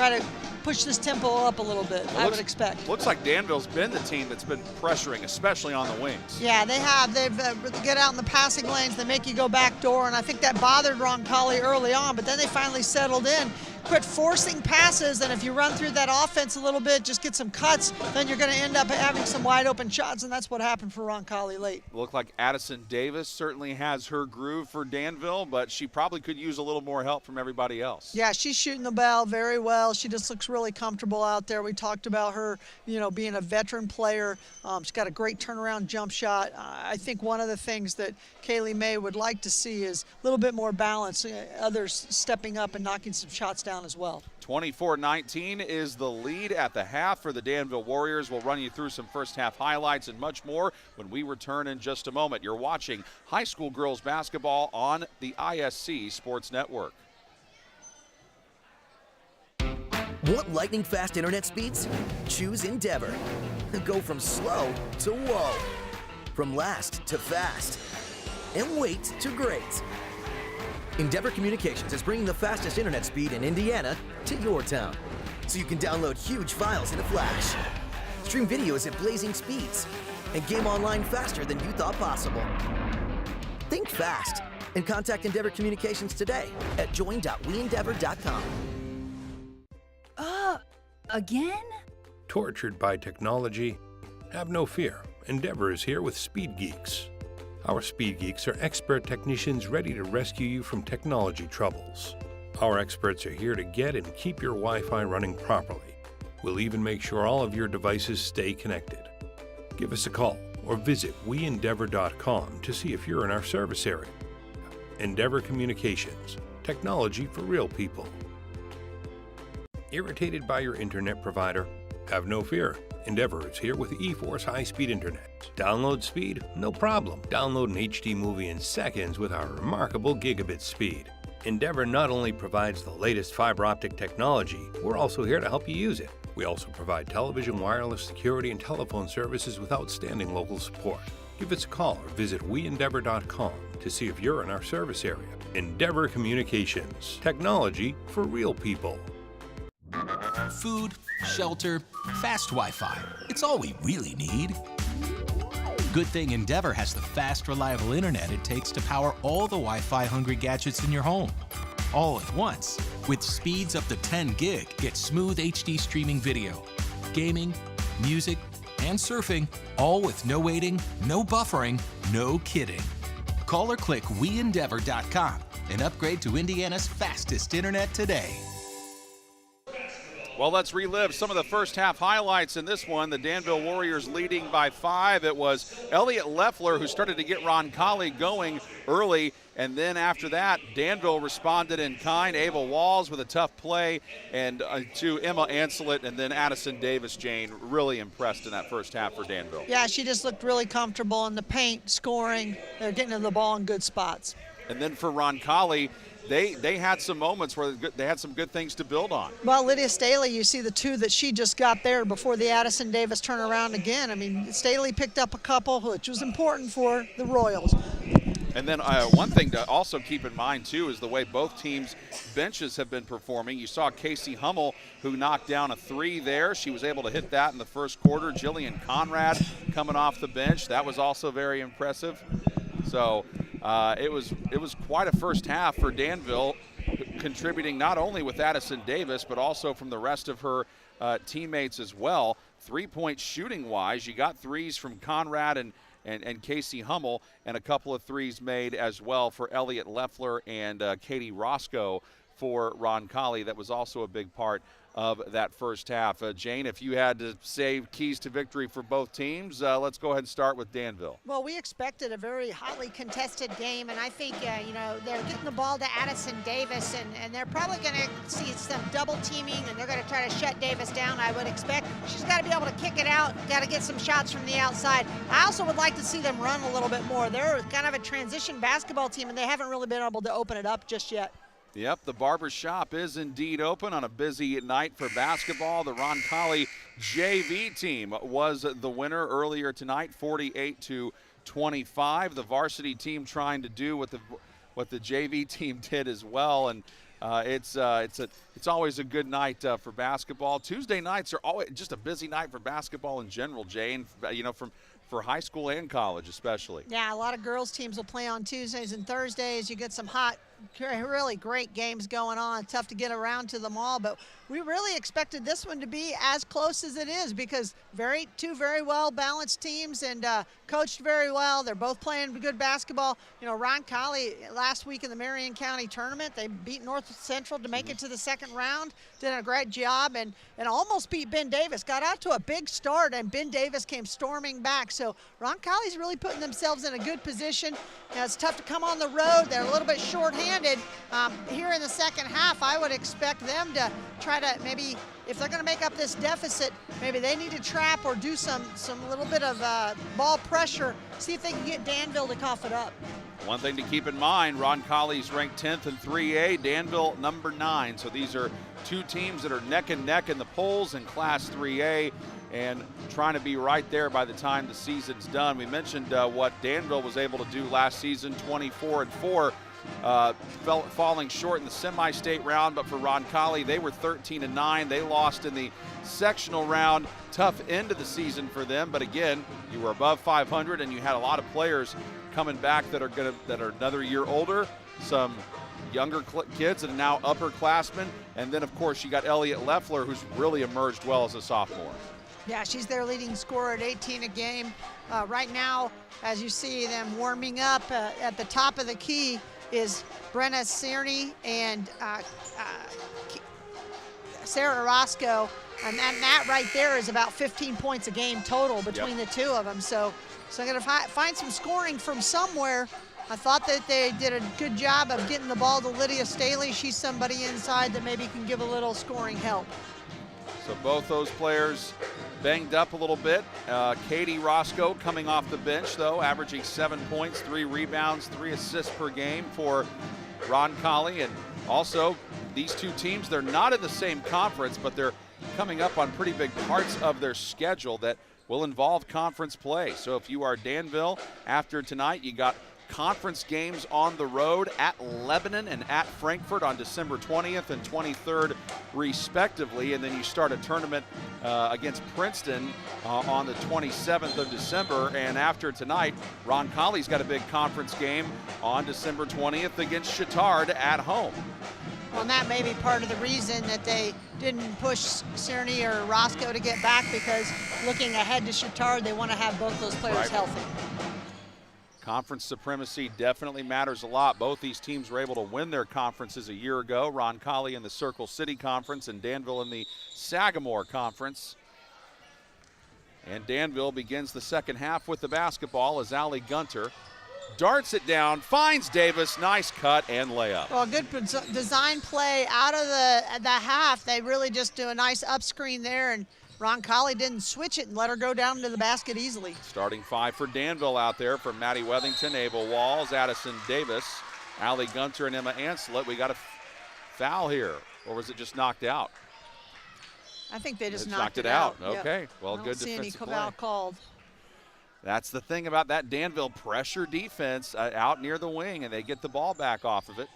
to push this tempo up a little bit, I would expect. Looks like Danville's been the team that's been pressuring, especially on the wings. Yeah, they have. They've get out in the passing lanes. They make you go back door, and I think that bothered Roncalli early on, but then they finally settled in. Quit forcing passes, and if you run through that offense a little bit, just get some cuts, then you're going to end up having some wide open shots, and that's what happened for Roncalli late. Looked like Addison Davis certainly has her groove for Danville, but she probably could use a little more help from everybody else. Yeah, she's shooting the ball very well. She just looks really comfortable out there. We talked about her, you know, being a veteran player. She's got a great turnaround jump shot. I think one of the things that Kaylee May would like to see is a little bit more balance, others stepping up and knocking some shots down as well. 24-19 is the lead at the half for the Danville Warriors. We'll run you through some first half highlights and much more when we return in just a moment. You're watching high school girls basketball on the ISC Sports Network. Want lightning fast internet speeds? Choose Endeavor. Go from slow to whoa. From last to fast. And wait to great. Endeavor Communications is bringing the fastest internet speed in Indiana to your town. So you can download huge files in a flash, stream videos at blazing speeds, and game online faster than you thought possible. Think fast and contact Endeavor Communications today at join.weendeavor.com. Again? Tortured by technology? Have no fear. Endeavor is here with Speed Geeks. Our Speed Geeks are expert technicians ready to rescue you from technology troubles. Our experts are here to get and keep your Wi-Fi running properly. We'll even make sure all of your devices stay connected. Give us a call or visit WeEndeavor.com to see if you're in our service area. Endeavor Communications, technology for real people. Irritated by your internet provider? Have no fear. Endeavor is here with eForce high-speed internet. Download speed? No problem. Download an HD movie in seconds with our remarkable gigabit speed. Endeavor not only provides the latest fiber optic technology, we're also here to help you use it. We also provide television, wireless, security, and telephone services with outstanding local support. Give us a call or visit WeEndeavor.com to see if you're in our service area. Endeavor Communications, technology for real people. Food, shelter, fast Wi-Fi. It's all we really need. Good thing Endeavor has the fast, reliable internet it takes to power all the Wi-Fi hungry gadgets in your home. All at once. With speeds up to 10 gig, get smooth HD streaming video, gaming, music, and surfing, all with no waiting, no buffering, no kidding. Call or click WeEndeavor.com and upgrade to Indiana's fastest internet today. Well, let's relive some of the first half highlights in this one. The Danville Warriors leading by 5. It was Elliot Leffler who started to get Roncalli going early, and then after that, Danville responded in kind. Ava Walls with a tough play, and to Emma Anselet, and then Addison Davis, Jane, really impressed in that first half for Danville. Yeah, she just looked really comfortable in the paint, scoring. They're getting to the ball in good spots. And then for Roncalli, they had some moments where they had some good things to build on. Well, Lydia Staley, you see the 2 that she just got there before the Addison Davis turnaround again. I mean, Staley picked up a couple, which was important for the Royals. And then one thing to also keep in mind, too, is the way both teams' benches have been performing. You saw Casey Hummel, who knocked down a 3 there. She was able to hit that in the first quarter. Jillian Conrad coming off the bench. That was also very impressive. So it was quite a first half for Danville, contributing not only with Addison Davis, but also from the rest of her teammates as well. 3-point shooting-wise, you got 3s from Conrad and Casey Hummel, and a couple of 3s made as well for Elliot Leffler and Katie Roscoe for Roncalli. That was also a big part of that first half. Jane, if you had to say keys to victory for both teams, let's go ahead and start with Danville. Well, we expected a very hotly contested game, and I think, they're getting the ball to Addison Davis, and they're probably going to see some double teaming, and they're going to try to shut Davis down, I would expect. She's got to be able to kick it out, got to get some shots from the outside. I also would like to see them run a little bit more. They're kind of a transition basketball team, and they haven't really been able to open it up just yet. Yep, the barber shop is indeed open on a busy night for basketball. The Roncalli JV team was the winner earlier tonight, 48-25. The varsity team trying to do what the JV team did as well, and it's always a good night for basketball. Tuesday nights are always just a busy night for basketball in general, Jane. For high school and college especially. Yeah, a lot of girls teams will play on Tuesdays and Thursdays. You get some hot, really great games going on. Tough to get around to them all, but we really expected this one to be as close as it is because two very well balanced teams and coached very well. They're both playing good basketball. Roncalli last week in the Marion County tournament, they beat North Central to make it to the second round. Did a great job and almost beat Ben Davis. Got out to a big start and Ben Davis came storming back. So Roncalli's really putting themselves in a good position. It's tough to come on the road. They're a little bit short-handed. Here in the second half, I would expect them to try to maybe, if they're going to make up this deficit, maybe they need to trap or do some little bit of ball pressure, see if they can get Danville to cough it up. One thing to keep in mind, Roncalli's ranked 10th in 3A, Danville number 9. So these are two teams that are neck and neck in the polls in Class 3A and trying to be right there by the time the season's done. We mentioned what Danville was able to do last season, 24-4. Falling short in the semi-state round, but for Roncalli, they were 13-9. They lost in the sectional round. Tough end of the season for them, but again, you were above 500 and you had a lot of players coming back that are another year older, some younger kids and now upperclassmen, and then of course you got Elliot Leffler, who's really emerged well as a sophomore. Yeah, she's their leading scorer at 18 a game. Right now, as you see them warming up at the top of the key is Brenna Cerny and Sarah Roscoe, and that right there is about 15 points a game total between the two of them. So I'm going to find some scoring from somewhere. I thought that they did a good job of getting the ball to Lydia Staley. She's somebody inside that maybe can give a little scoring help. So both those players banged up a little bit. Katie Roscoe coming off the bench, though, averaging 7 points, 3 rebounds, 3 assists per game for Roncalli. And also, these two teams, they're not in the same conference, but they're coming up on pretty big parts of their schedule that will involve conference play. So if you are Danville, after tonight, you got conference games on the road at Lebanon and at Frankfurt on December 20th and 23rd respectively, and then you start a tournament against Princeton on the 27th of December, and after tonight, Roncalli's got a big conference game on December 20th against Chittard at home. Well, and that may be part of the reason that they didn't push Cerny or Roscoe to get back, because looking ahead to Chittard, they want to have both those players healthy. Conference supremacy definitely matters a lot. Both these teams were able to win their conferences a year ago. Roncalli in the Circle City Conference and Danville in the Sagamore Conference. And Danville begins the second half with the basketball as Allie Gunter darts it down, finds Davis, nice cut and layup. Well, good design play out of the half. They really just do a nice up screen there, and Roncalli didn't switch it and let her go down to the basket easily. Starting five for Danville out there from Maddie Wethington, Ava Walls, Addison Davis, Allie Gunter, and Emma Anslet. We got a foul here, or was it just knocked out? I think they just knocked it out. Yep. Okay, well, good defensive play. I don't see any foul called. That's the thing about that Danville pressure defense out near the wing, and they get the ball back off of it.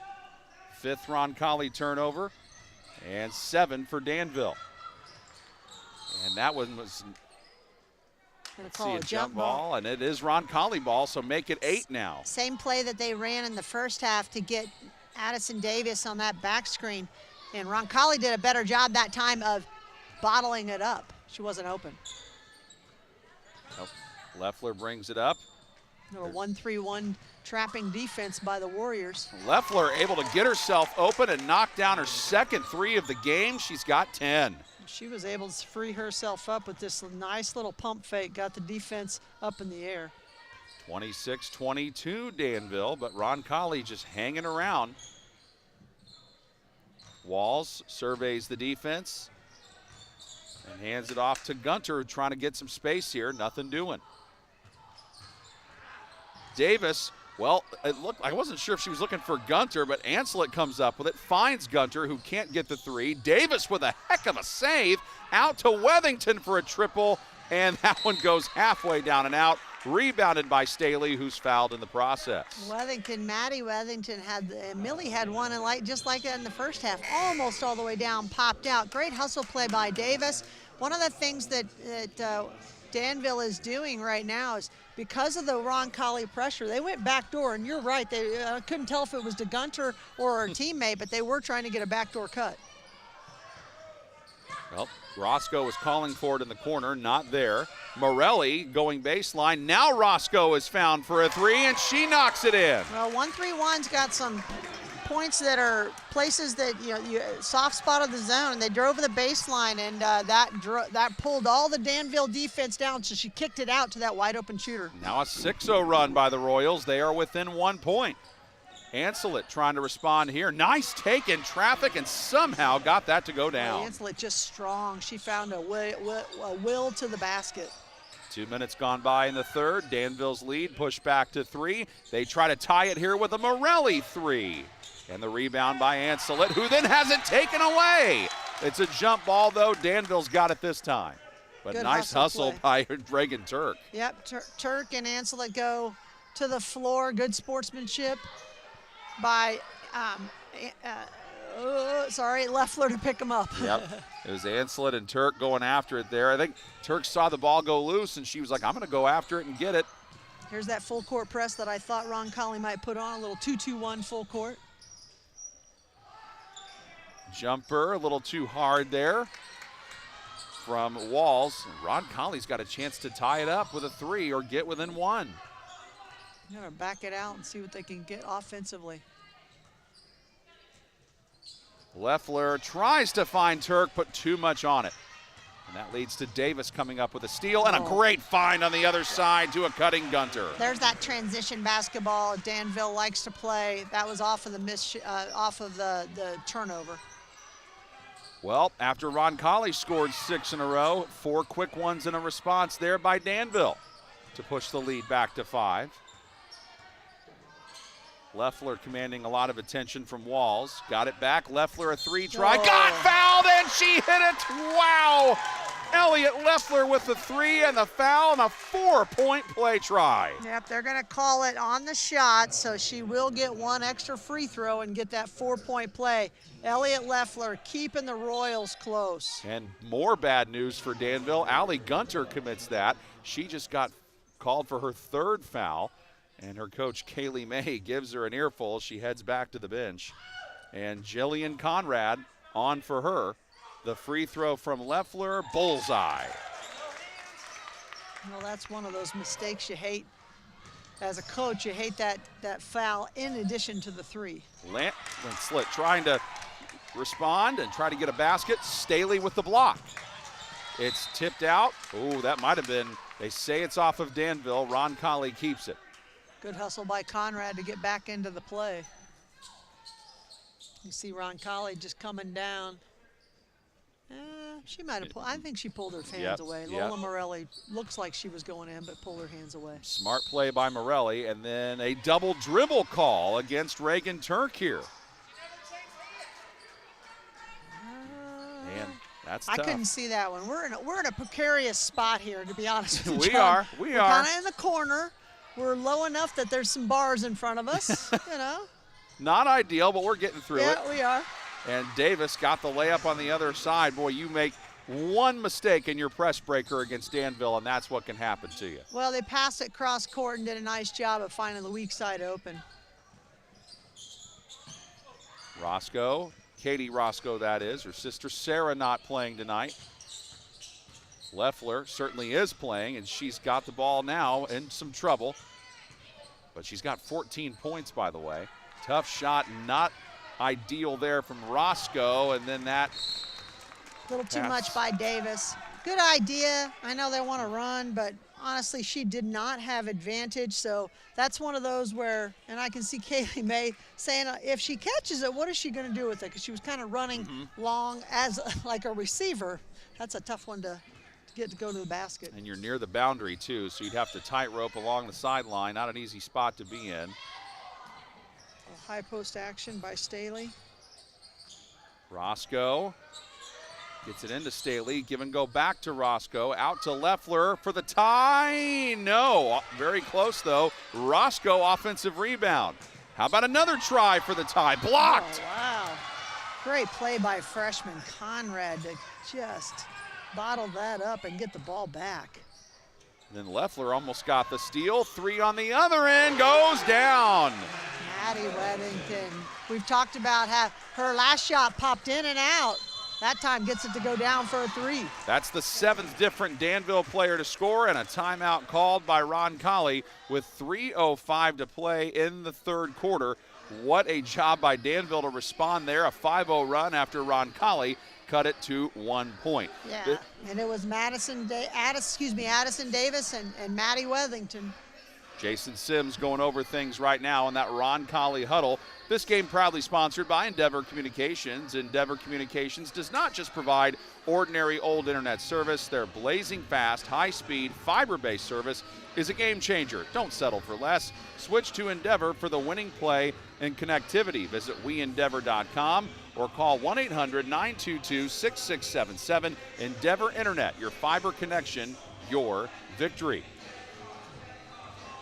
Fifth Roncalli turnover, and 7 for Danville. And that one was a jump ball, and it is Roncalli ball, so make it 8 now. Same play that they ran in the first half to get Addison Davis on that back screen, and Roncalli did a better job that time of bottling it up. She wasn't open. Nope. Leffler brings it up. A 1-3-1 trapping defense by the Warriors. Leffler able to get herself open and knock down her second 3 of the game. She's got 10. She was able to free herself up with this nice little pump fake, got the defense up in the air. 26-22 Danville, but Roncalli just hanging around. Walls surveys the defense and hands it off to Gunter, trying to get some space here. Nothing doing. Davis, well, I wasn't sure if she was looking for Gunter, but Anslet comes up with it, finds Gunter, who can't get the 3. Davis with a heck of a save, out to Wethington for a triple, and that one goes halfway down and out. Rebounded by Staley, who's fouled in the process. Maddie Wethington Millie had one, and just like that in the first half, almost all the way down, popped out. Great hustle play by Davis. One of the things that Danville is doing right now is because of the Roncalli pressure, they went backdoor, and you're right, they couldn't tell if it was to Gunter or her teammate, but they were trying to get a backdoor cut. Well, Roscoe was calling for it in the corner, not there. Morelli going baseline. Now Roscoe is found for a 3, and she knocks it in. Well, 1-3-1's got some points that are places that, soft spot of the zone. They drove the baseline, and that pulled all the Danville defense down, so she kicked it out to that wide open shooter. Now a 6-0 run by the Royals. They are within 1 point. Anslet trying to respond here. Nice take in traffic and somehow got that to go down. Anslet just strong. She found a will to the basket. 2 minutes gone by in the third. Danville's lead pushed back to 3. They try to tie it here with a Morelli 3. And the rebound by Anslet, who then has it taken away. It's a jump ball, though. Danville's got it this time. But good nice hustle by Reagan Turk. Yep, Turk and Anslet go to the floor. Good sportsmanship by Leffler to pick him up. Yep, it was Anslet and Turk going after it there. I think Turk saw the ball go loose, and she was like, I'm going to go after it and get it. Here's that full court press that I thought Roncalli might put on, a little 2-2-1 full court. Jumper a little too hard there from Walls. Roncalli's got a chance to tie it up with a 3 or get within 1. You're going to back it out and see what they can get offensively. Leffler tries to find Turk, put too much on it. And that leads to Davis coming up with a steal and a great find on the other side to a cutting Gunter. There's that transition basketball Danville likes to play. That was off of the turnover. Well, after Roncalli scored 6 in a row, 4 quick ones in a response there by Danville to push the lead back to 5. Leffler commanding a lot of attention from Walls. Got it back. Leffler a 3 try. Got fouled and she hit it. Wow. Elliott Leffler with the 3 and the foul and a 4-point play try. Yep, they're going to call it on the shot, so she will get 1 extra free throw and get that 4-point play. Elliott Leffler keeping the Royals close. And more bad news for Danville. Allie Gunter commits that. She just got called for her 3rd foul. And her coach, Kaylee May, gives her an earful. She heads back to the bench. And Jillian Conrad on for her. The free throw from Leffler, bullseye. Well, that's one of those mistakes you hate. as a coach, you hate that foul in addition to the 3. Slit trying to respond and try to get a basket. Staley with the block. It's tipped out. Oh, that might have been, they say it's off of Danville. Roncalli keeps it. Good hustle by Conrad to get back into the play. You see Roncalli just coming down. She might have I think she pulled her hands away. Lola Morelli looks like she was going in, but pulled her hands away. Smart play by Morelli, and then a double dribble call against Reagan Turk here. Man, that's tough. I couldn't see that one. We're in a precarious spot here, to be honest with you. We We're are. kind of in the corner. We're low enough that there's some bars in front of us, you know. Not ideal, but we're getting through it. Yeah, we are. And Davis got the layup on the other side. Boy, you make one mistake in your press breaker against Danville, and that's what can happen to you. Well, they passed it cross court and did a nice job of finding the weak side open. Roscoe, Katie Roscoe that is, her sister Sarah not playing tonight. Leffler certainly is playing, and she's got the ball now in some trouble. But she's got 14 points, by the way. Tough shot, not ideal there from Roscoe, and then that a little too much by Davis. Good idea. I know they want to run, but honestly, she did not have advantage. So that's one of those where, and I can see Kaylee May saying, if she catches it, what is she going to do with it? Because she was kind of running long as like a receiver. That's a tough one to get to go to the basket. And you're near the boundary too, so you'd have to tightrope along the sideline. Not an easy spot to be in. A high post action by Staley. Roscoe gets it into Staley. Give and go back to Roscoe. Out to Leffler for the tie. No, very close though. Roscoe offensive rebound. How about another try for the tie? Blocked. Oh, wow. Great play by freshman Conrad to just bottle that up and get the ball back. Then Leffler almost got the steal. 3 on the other end, goes down. Maddie Weddington. We've talked about how her last shot popped in and out. That time gets it to go down for a 3. That's the 7th different Danville player to score, and a timeout called by Roncalli with 3:05 to play in the third quarter. What a job by Danville to respond there. A 5-0 run after Roncalli cut it to 1 point. Yeah, and it was Addison Davis and Maddie Weddington. Jason Sims going over things right now in that Roncalli huddle. This game proudly sponsored by Endeavor Communications. Endeavor Communications does not just provide ordinary old internet service. Their blazing fast, high-speed, fiber-based service is a game changer. Don't settle for less. Switch to Endeavor for the winning play and connectivity. Visit weendeavor.com or call 1-800-922-6677. Endeavor Internet, your fiber connection, your victory.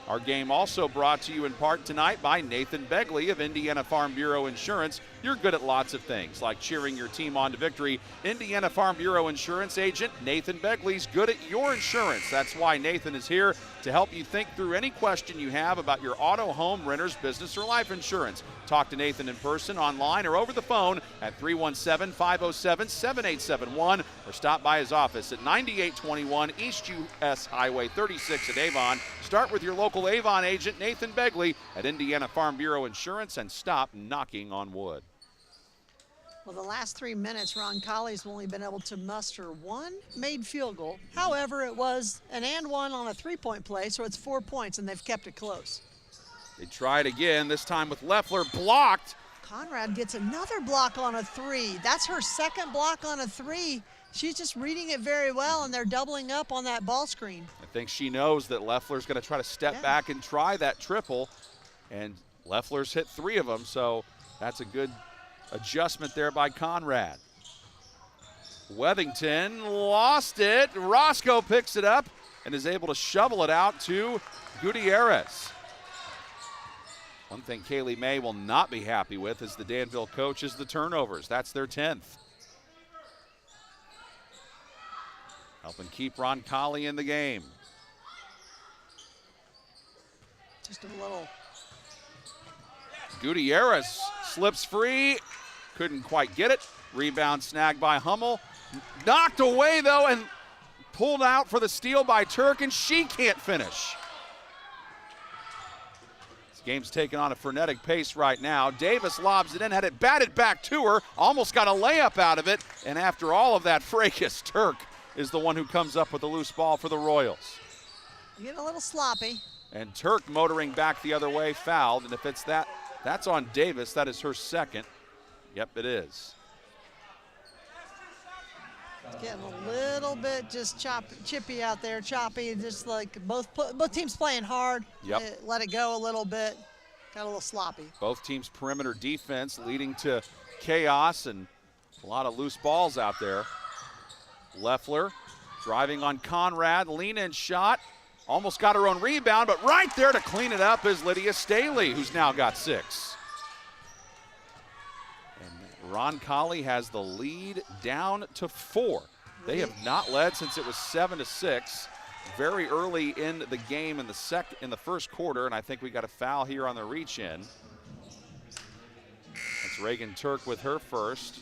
Our game also brought to you in part tonight by Nathan Begley of Indiana Farm Bureau Insurance. You're good at lots of things, like cheering your team on to victory. Indiana Farm Bureau Insurance agent Nathan Begley's good at your insurance. That's why Nathan is here to help you think through any question you have about your auto, home, renters, business, or life insurance. Talk to Nathan in person, online, or over the phone at 317-507-7871 or stop by his office at 9821 East US Highway 36 at Avon. Start with your local Avon agent, Nathan Begley, at Indiana Farm Bureau Insurance, and stop knocking on wood. Well, the last 3 minutes, Roncalli's only been able to muster 1 made field goal. However, it was an and 1 on a 3-point play, so it's 4 points, and they've kept it close. They try it again, this time with Leffler, blocked. Conrad gets another block on a 3. That's her second block on a 3. She's just reading it very well, and they're doubling up on that ball screen. I think she knows that Leffler's going to try to step back and try that triple, and Leffler's hit 3 of them, so that's a good adjustment there by Conrad. Weddington lost it. Roscoe picks it up and is able to shovel it out to Gutierrez. One thing Kaylee May will not be happy with is the Danville coach is the turnovers. That's their 10th. Helping keep Roncalli in the game. Just a little. Gutierrez slips free. Couldn't quite get it. Rebound snagged by Hummel. Knocked away though and pulled out for the steal by Turk, and she can't finish. Game's taking on a frenetic pace right now. Davis lobs it in, had it batted back to her, almost got a layup out of it, and after all of that fracas, Turk is the one who comes up with the loose ball for the Royals. Getting a little sloppy. And Turk motoring back the other way, fouled, and if it's that's on Davis. That is her second. Yep, it is. Getting a little bit just chippy out there, choppy, just like both teams playing hard. Yep. Let it go a little bit. Got a little sloppy. Both teams' perimeter defense leading to chaos and a lot of loose balls out there. Leffler driving on Conrad, lean-in shot. Almost got her own rebound, but right there to clean it up is Lydia Staley, who's now got 6. And Roncalli has the lead down to 4. They have not led since it was 7-6. Very early in the game in the first quarter, and I think we got a foul here on the reach-in. That's Reagan Turk with her first,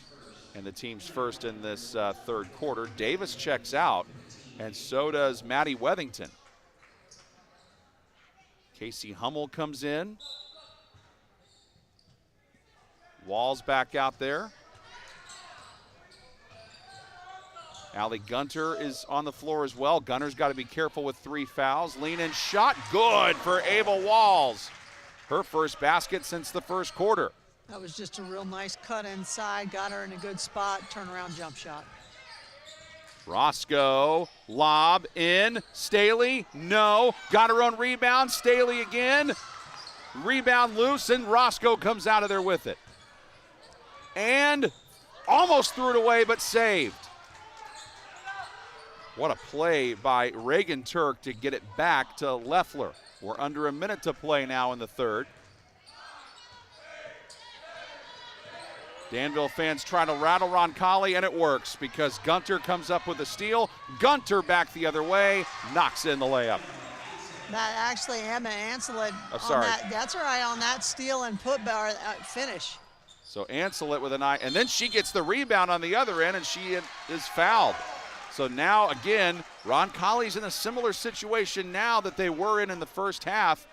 and the team's first in this third quarter. Davis checks out, and so does Maddie Wethington. Casey Hummel comes in. Walls back out there. Allie Gunter is on the floor as well. Gunter's got to be careful with 3 fouls. Lean-in shot, good for Ava Walls. Her first basket since the first quarter. That was just a real nice cut inside, got her in a good spot, turnaround jump shot. Roscoe, lob in, Staley, no, got her own rebound, Staley again, rebound loose, and Roscoe comes out of there with it. And almost threw it away, but saved. What a play by Reagan Turk to get it back to Leffler. We're under a minute to play now in the third. Danville fans try to rattle Roncalli, and it works because Gunter comes up with a steal. Gunter back the other way, knocks in the layup. That actually, Emma Anselet, that's all right, on that steal and finish. So Anselet with an eye, and then she gets the rebound on the other end, and she is fouled. So now, again, Roncalli's in a similar situation now that they were in the first half.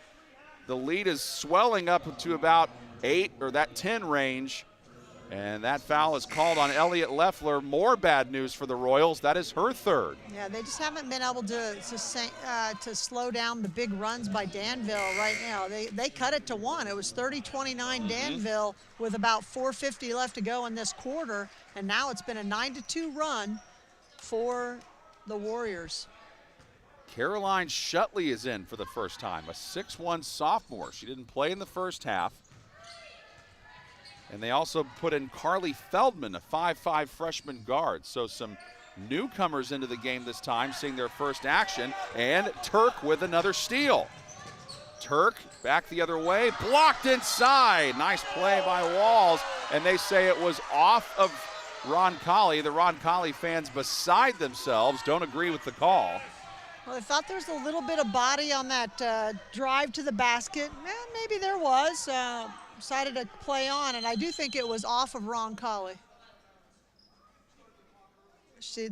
The lead is swelling up to about 8 or that 10 range. And that foul is called on Elliott Leffler. More bad news for the Royals. That is her third. Yeah, they just haven't been able to slow down the big runs by Danville right now. They cut it to 1. It was 30-29 Danville with about 4:50 left to go in this quarter. And now it's been a 9-2 run for the Warriors. Caroline Shutley is in for the first time, a 6'1" sophomore. She didn't play in the first half. And they also put in Carly Feldman, a 5'5" freshman guard. So some newcomers into the game this time, seeing their first action. And Turk with another steal. Turk back the other way, blocked inside. Nice play by Walls. And they say it was off of Roncalli. The Roncalli fans beside themselves don't agree with the call. Well, I thought there was a little bit of body on that drive to the basket. Maybe there was. Decided to play on, and I do think it was off of Roncalli.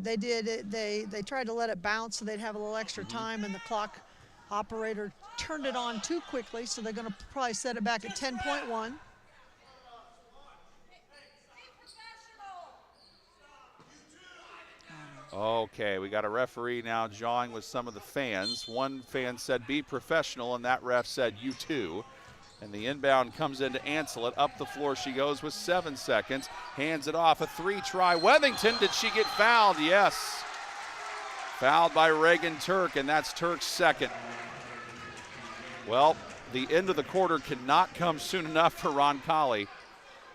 They tried to let it bounce so they'd have a little extra time, and the clock operator turned it on too quickly, so they're going to probably set it back at 10.1. Okay, we got a referee now jawing with some of the fans. One fan said, "Be professional," and that ref said, "You too." And the inbound comes into Anselet. Up the floor she goes with 7 seconds. Hands it off. A 3-try. Wethington, did she get fouled? Yes. Fouled by Reagan Turk, and that's Turk's second. Well, the end of the quarter cannot come soon enough for Roncalli.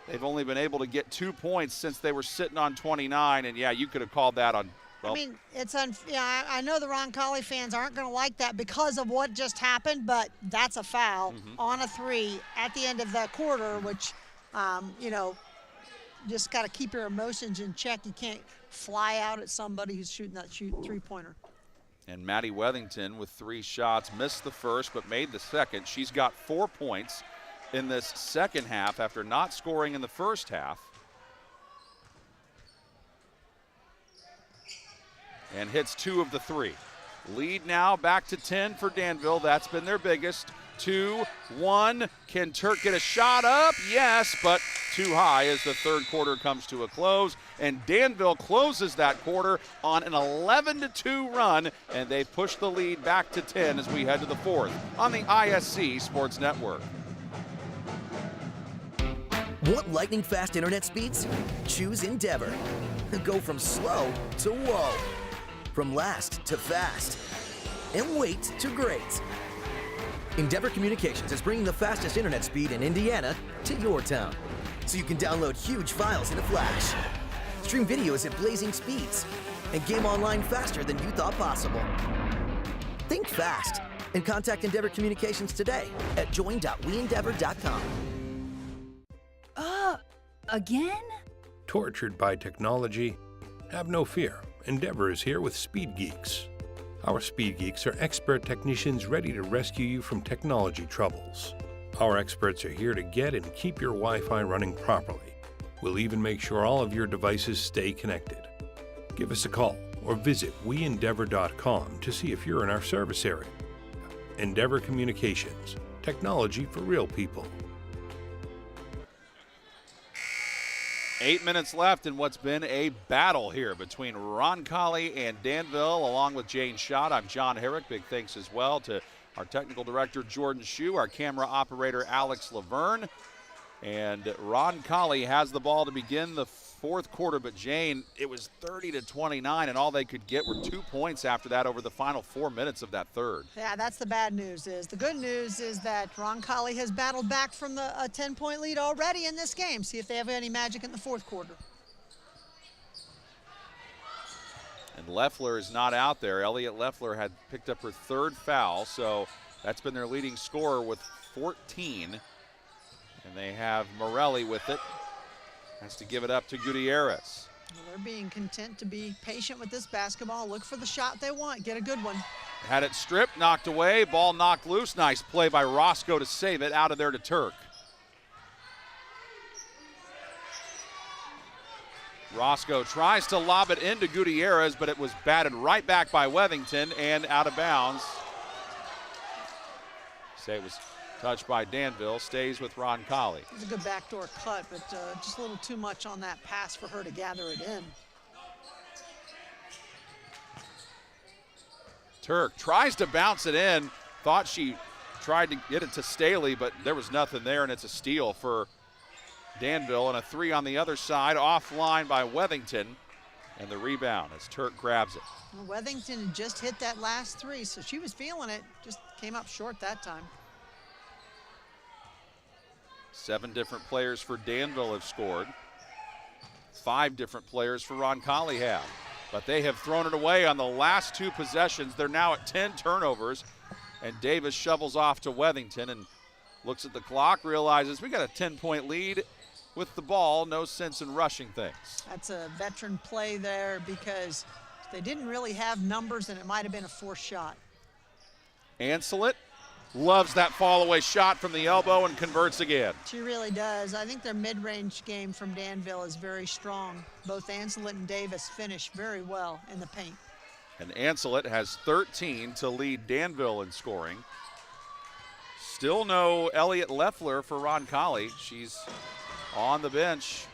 They've only been able to get 2 points since they were sitting on 29, and yeah, you could have called that on. Well, I mean, I know the Roncalli fans aren't going to like that because of what just happened, but that's a foul on a 3 at the end of the quarter, which, just got to keep your emotions in check. You can't fly out at somebody who's shooting that three-pointer. And Maddie Wethington with 3 shots, missed the first but made the second. She's got 4 points in this second half after not scoring in the first half. And hits 2 of the 3. Lead now back to 10 for Danville. That's been their biggest. 2, 1. Can Turk get a shot up? Yes, but too high as the third quarter comes to a close. And Danville closes that quarter on an 11-2 run, and they push the lead back to 10 as we head to the fourth on the ISC Sports Network. Want lightning fast internet speeds? Choose Endeavor. Go from slow to whoa. From last to fast. And wait to great. Endeavor Communications is bringing the fastest internet speed in Indiana to your town. So you can download huge files in a flash, stream videos at blazing speeds, and game online faster than you thought possible. Think fast and contact Endeavor Communications today at join.weendeavor.com. Again? Tortured by technology? Have no fear. Endeavor is here with Speed Geeks. Our Speed Geeks are expert technicians ready to rescue you from technology troubles. Our experts are here to get and keep your Wi-Fi running properly. We'll even make sure all of your devices stay connected. Give us a call or visit weendeavor.com to see if you're in our service area. Endeavor Communications, technology for real people. 8 minutes left in what's been a battle here between Roncalli and Danville, along with Jane Schott. I'm John Herrick. Big thanks as well to our technical director, Jordan Shue, our camera operator, Alex Laverne. And Roncalli has the ball to begin the fourth quarter, but Jane, it was 30-29, and all they could get were 2 points after that over the final 4 minutes of that third. Yeah, that's the bad news. The good news is that Roncalli has battled back from a 10-point lead already in this game. See if they have any magic in the fourth quarter. And Leffler is not out there. Elliot Leffler had picked up her third foul, so that's been their leading scorer with 14. And they have Morelli with it. Has to give it up to Gutierrez. Well, they're being content to be patient with this basketball. Look for the shot they want. Get a good one. Had it stripped, knocked away, ball knocked loose. Nice play by Roscoe to save it. Out of there to Turk. Roscoe tries to lob it into Gutierrez, but it was batted right back by Wethington and out of bounds. Say it was touched by Danville, stays with Roncalli. It was a good backdoor cut, but just a little too much on that pass for her to gather it in. Turk tries to bounce it in. Thought she tried to get it to Staley, but there was nothing there, and it's a steal for Danville. And a three on the other side, offline by Wethington. And the rebound as Turk grabs it. Well, Wethington had just hit that last three, so she was feeling it. Just came up short that time. 7 different players for Danville have scored. 5 different players for Roncalli have. But they have thrown it away on the last 2 possessions. They're now at 10 turnovers. And Davis shovels off to Wethington and looks at the clock, realizes we got a 10-point lead with the ball. No sense in rushing things. That's a veteran play there because they didn't really have numbers and it might have been a forced shot. Ancelet loves that fall-away shot from the elbow and converts again. She really does. I think their mid-range game from Danville is very strong. Both Ancelet and Davis finish very well in the paint. And Ancelet has 13 to lead Danville in scoring. Still no Elliot Leffler for Roncalli. She's on the bench.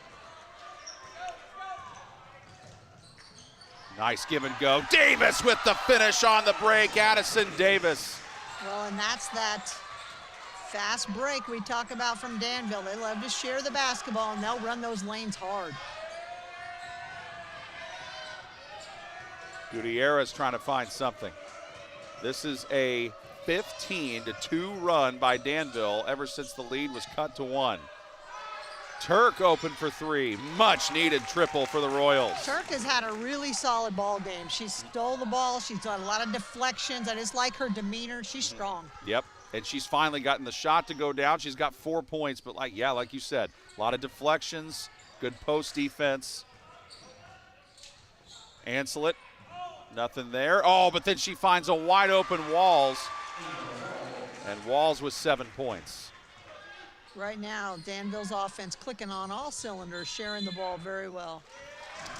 Nice give and go. Davis with the finish on the break. Addison Davis. Well, and that's that fast break we talk about from Danville. They love to share the basketball, and they'll run those lanes hard. Gutierrez trying to find something. This is a 15-2 run by Danville ever since the lead was cut to 1. Turk open for 3. Much needed triple for the Royals. Turk has had a really solid ball game. She stole the ball. She's done a lot of deflections. I just like her demeanor. She's strong. Yep, and she's finally gotten the shot to go down. She's got 4 points, but like you said, a lot of deflections, good post defense. Ancelet, nothing there. Oh, but then she finds a wide open Walls, and Walls with 7 points. Right now, Danville's offense clicking on all cylinders, sharing the ball very well.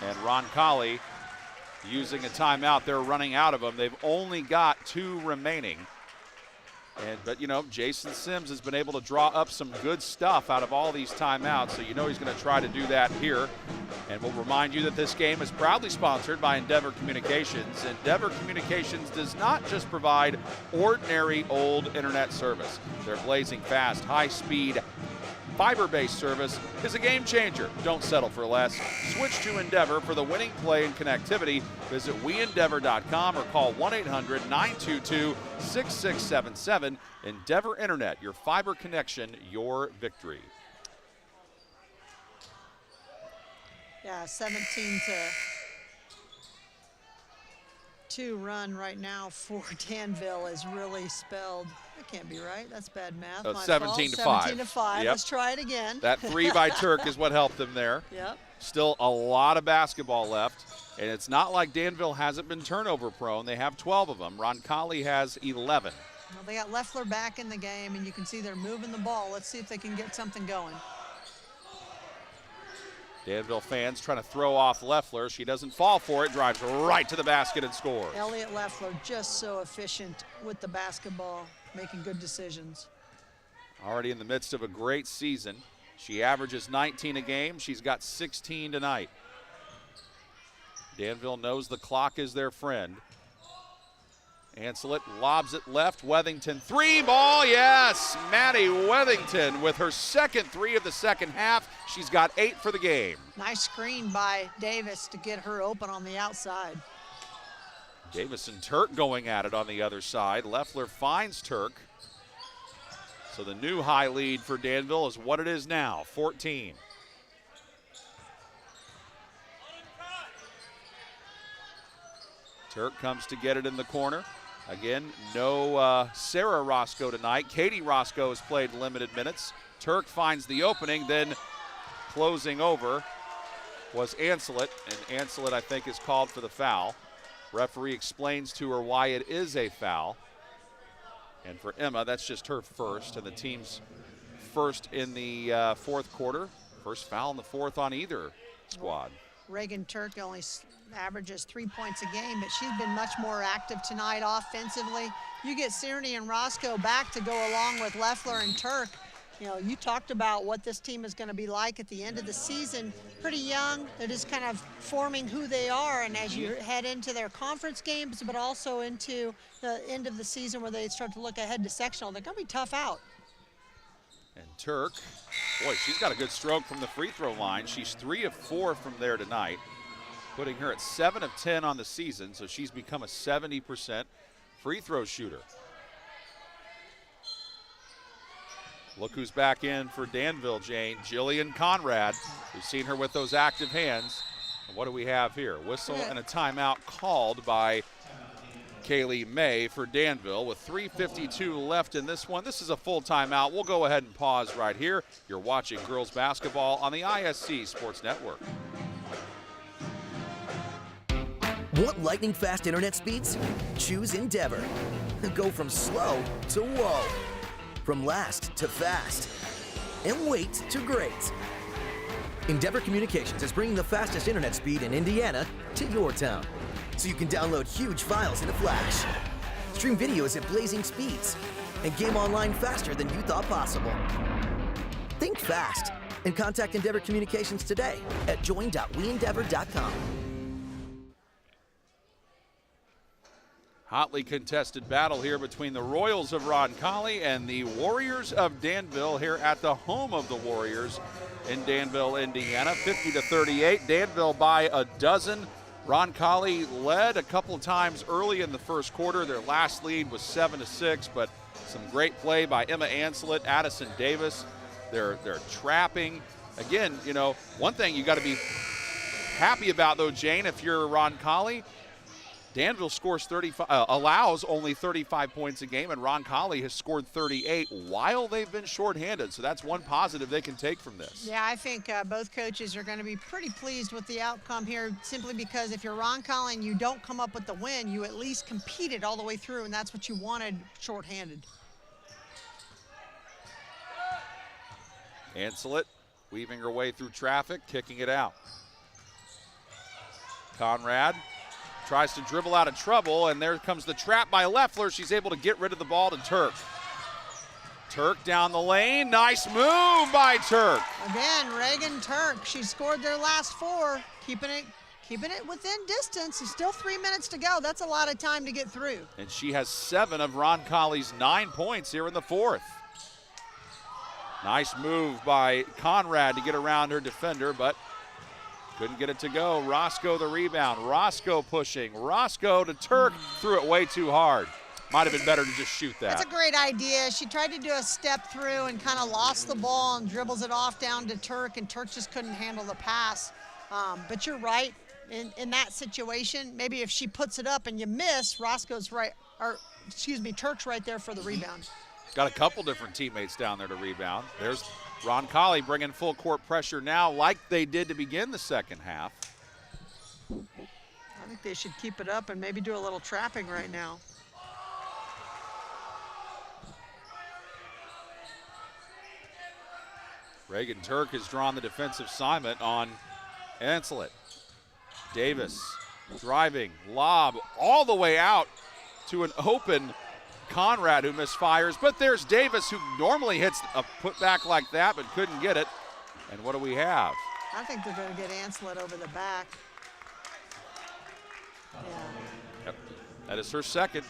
And Roncalli using a timeout. They're running out of them. They've only got 2 remaining. But, you know, Jason Sims has been able to draw up some good stuff out of all these timeouts, so you know he's going to try to do that here. And we'll remind you that this game is proudly sponsored by Endeavor Communications. Endeavor Communications does not just provide ordinary old internet service. Their blazing fast, high-speed, fiber-based service is a game changer. Don't settle for less. Switch to Endeavor for the winning play and connectivity. Visit weendeavor.com or call 1-800-922-6677. Endeavor Internet, your fiber connection, your victory. Yeah, 17-2 run right now for Danville is really spelled. That can't be right. That's bad math. Oh, My 17 fault. to 5. 17-5. Yep. Let's try it again. That 3 by Turk is what helped them there. Yep. Still a lot of basketball left. And it's not like Danville hasn't been turnover prone. They have 12 of them. Roncalli has 11. Well, they got Leffler back in the game, and you can see they're moving the ball. Let's see if they can get something going. Danville fans trying to throw off Leffler. She doesn't fall for it, drives right to the basket and scores. Elliott Leffler just so efficient with the basketball, making good decisions. Already in the midst of a great season. She averages 19 a game. She's got 16 tonight. Danville knows the clock is their friend. Ancelet lobs it left. Wethington, 3 ball, yes! Maddie Wethington with her second 3 of the second half. She's got 8 for the game. Nice screen by Davis to get her open on the outside. Davis and Turk going at it on the other side. Leffler finds Turk. So the new high lead for Danville is what it is now, 14. Turk comes to get it in the corner. Again, no Sarah Roscoe tonight. Katie Roscoe has played limited minutes. Turk finds the opening, then closing over was Ancelet, and Ancelet, I think, is called for the foul. Referee explains to her why it is a foul. And for Emma, that's just her first, and the team's first in the fourth quarter. First foul in the fourth on either squad. Reagan Turk only averages 3 points a game, but she's been much more active tonight offensively. You get Sierney and Roscoe back to go along with Leffler and Turk. You know, you talked about what this team is going to be like at the end of the season. Pretty young. They're just kind of forming who they are, and as you head into their conference games, but also into the end of the season where they start to look ahead to sectional, they're going to be tough out. And Turk, boy, she's got a good stroke from the free throw line. She's 3 of 4 from there tonight, putting her at 7 of 10 on the season, so she's become a 70% free throw shooter. Look who's back in for Danville, Jane. Jillian Conrad. We've seen her with those active hands. And what do we have here? Whistle and a timeout called by Kaylee May for Danville with 3:52 left in this one. This is a full timeout. We'll go ahead and pause right here. You're watching girls basketball on the ISC Sports Network. Want lightning fast internet speeds? Choose Endeavor. Go from slow to whoa. From last to fast. And wait to great. Endeavor Communications is bringing the fastest internet speed in Indiana to your town. So you can download huge files in a flash, stream videos at blazing speeds, and game online faster than you thought possible. Think fast and contact Endeavor Communications today at join.weendeavor.com. Hotly contested battle here between the Royals of Roncalli and the Warriors of Danville here at the home of the Warriors in Danville, Indiana. 50-38, Danville by a dozen. Roncalli led a couple of times early in the first quarter. Their last lead was 7-6, but some great play by Emma Ancelet, Addison Davis. They're trapping. Again, you know, one thing you got to be happy about though, Jane, if you're Roncalli, Danville scores allows only 35 points a game, and Roncalli has scored 38 while they've been shorthanded. So that's one positive they can take from this. Yeah, I think both coaches are going to be pretty pleased with the outcome here, simply because if you're Roncalli and you don't come up with the win, you at least competed all the way through, and that's what you wanted shorthanded. Ancelet weaving her way through traffic, kicking it out. Conrad tries to dribble out of trouble, and there comes the trap by Leffler. She's able to get rid of the ball to Turk. Turk down the lane. Nice move by Turk. Again, Reagan Turk, she scored their last 4, keeping it within distance. There's still 3 minutes to go. That's a lot of time to get through. And she has 7 of Roncalli's 9 points here in the 4th. Nice move by Conrad to get around her defender, but couldn't get it to go. Roscoe the rebound. Roscoe pushing. Roscoe to Turk. Threw it way too hard. Might have been better to just shoot that. That's a great idea. She tried to do a step through and kind of lost the ball and dribbles it off down to Turk, and Turk just couldn't handle the pass. But you're right. In that situation, maybe if she puts it up and you miss, Roscoe's right, or excuse me, Turk's right there for the rebound. Got a couple different teammates down there to rebound. There's Roncalli bringing full court pressure now like they did to begin the second half. I think they should keep it up and maybe do a little trapping right now. Reagan Turk has drawn the defensive assignment on Ancelet. Davis driving, lob all the way out to an open Conrad who misfires, but there's Davis who normally hits a putback like that but couldn't get it. And what do we have? I think they're going to get Ancelet over the back. Yeah. Yep. That is her second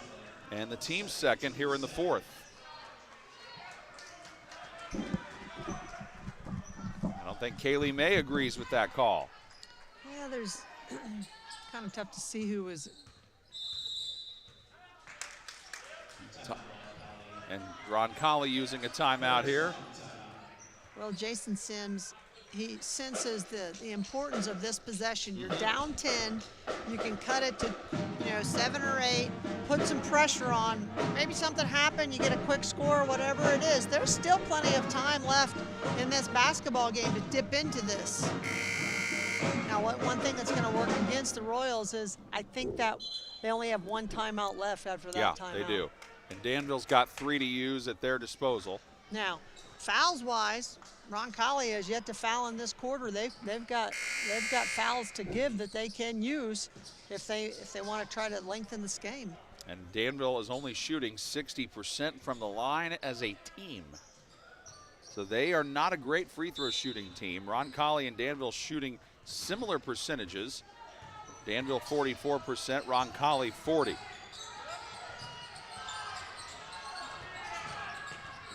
and the team's second here in the 4th. I don't think Kaylee May agrees with that call. Yeah, there's kind of tough to see who was. And Roncalli using a timeout here. Well, Jason Sims, he senses the importance of this possession. You're down 10, you can cut it to 7 or 8, put some pressure on. Maybe something happened, you get a quick score, whatever it is. There's still plenty of time left in this basketball game to dip into this. Now, one thing that's going to work against the Royals is I think that they only have 1 timeout left after that timeout. Yeah, they do. And Danville's got 3 to use at their disposal. Now, fouls-wise, Roncalli has yet to foul in this quarter. They've got fouls to give that they can use if they want to try to lengthen this game. And Danville is only shooting 60% from the line as a team. So they are not a great free throw shooting team. Roncalli and Danville shooting similar percentages. Danville 44%, Roncalli 40%.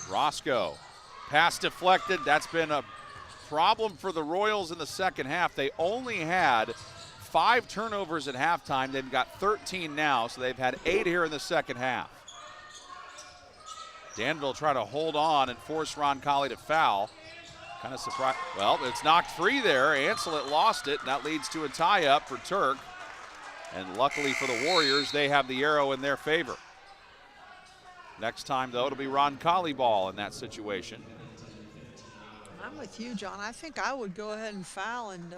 Roscoe, pass deflected. That's been a problem for the Royals in the second half. They only had 5 turnovers at halftime. They've got 13 now, so they've had 8 here in the second half. Danville trying to hold on and force Roncalli to foul. Kind of surprised. Well, it's knocked free there. Ancelet lost it, and that leads to a tie-up for Turk. And luckily for the Warriors, they have the arrow in their favor. Next time, though, it'll be Roncalli ball in that situation. I'm with you, John. I think I would go ahead and foul and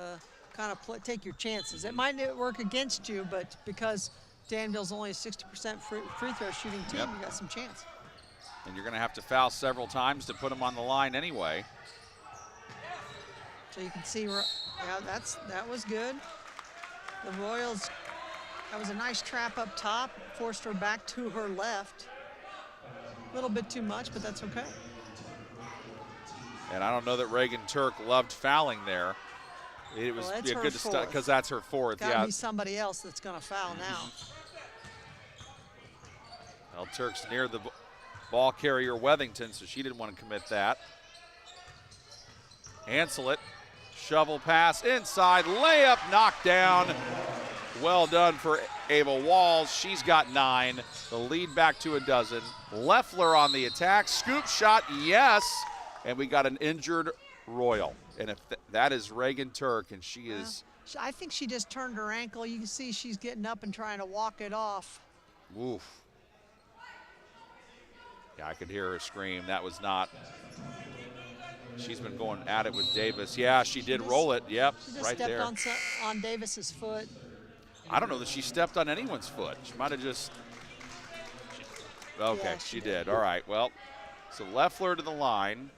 kind of take your chances. It might not work against you, but because Danville's only a 60% free throw shooting team, you got some chance. And you're going to have to foul several times to put them on the line anyway. So you can see, yeah, that was good. The Royals, that was a nice trap up top, forced her back to her left. A little bit too much, but that's okay. And I don't know that Reagan Turk loved fouling there. It was good to start because that's her 4th. Got to be somebody else that's going to foul now. Well, Turk's near the ball carrier Wethington, so she didn't want to commit that. Ancelet, shovel pass inside, layup knocked down. Well done for Ava Walls. She's got 9. The lead back to a dozen. Leffler on the attack. Scoop shot, yes. And we got an injured Royal. And if that is Reagan Turk, and she is. I think she just turned her ankle. You can see she's getting up and trying to walk it off. Oof. Yeah, I could hear her scream. That was not. She's been going at it with Davis. Yeah, she did roll it. Yep, right there. She just stepped on Davis's foot. I don't know that she stepped on anyone's foot. She might have just. Okay, Yeah, she did. All right, well, so Leffler to the line.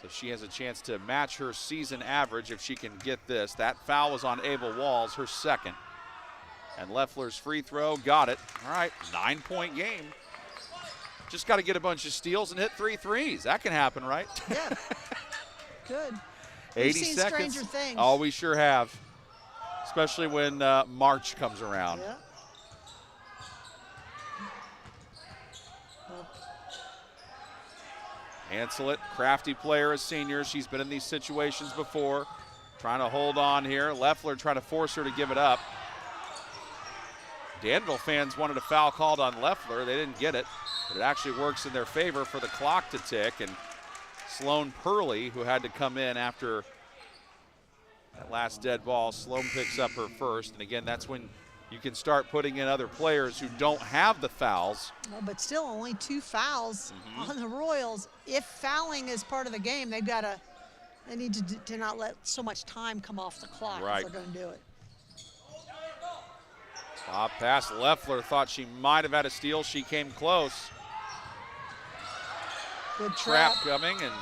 So she has a chance to match her season average if she can get this. That foul was on Ava Walls, her second. And Leffler's free throw, got it. All right, 9-point game. Just got to get a bunch of steals and hit 3 threes. That can happen, right? Yeah. Good. 80 We've seen seconds. stranger things. Oh, we sure have. Especially when March comes around. Yeah. Ancelet, crafty player, a senior. She's been in these situations before. Trying to hold on here. Leffler trying to force her to give it up. Danville fans wanted a foul called on Leffler. They didn't get it, but it actually works in their favor for the clock to tick. And Sloan Purley, who had to come in after that last dead ball, Sloan picks up her first. And again, that's when you can start putting in other players who don't have the fouls. Well, but still only 2 fouls on the Royals. If fouling is part of the game, they need to not let so much time come off the clock Right. if they're going to do it. Bob pass. Leffler thought she might have had a steal. She came close. Good Trap trap. coming, and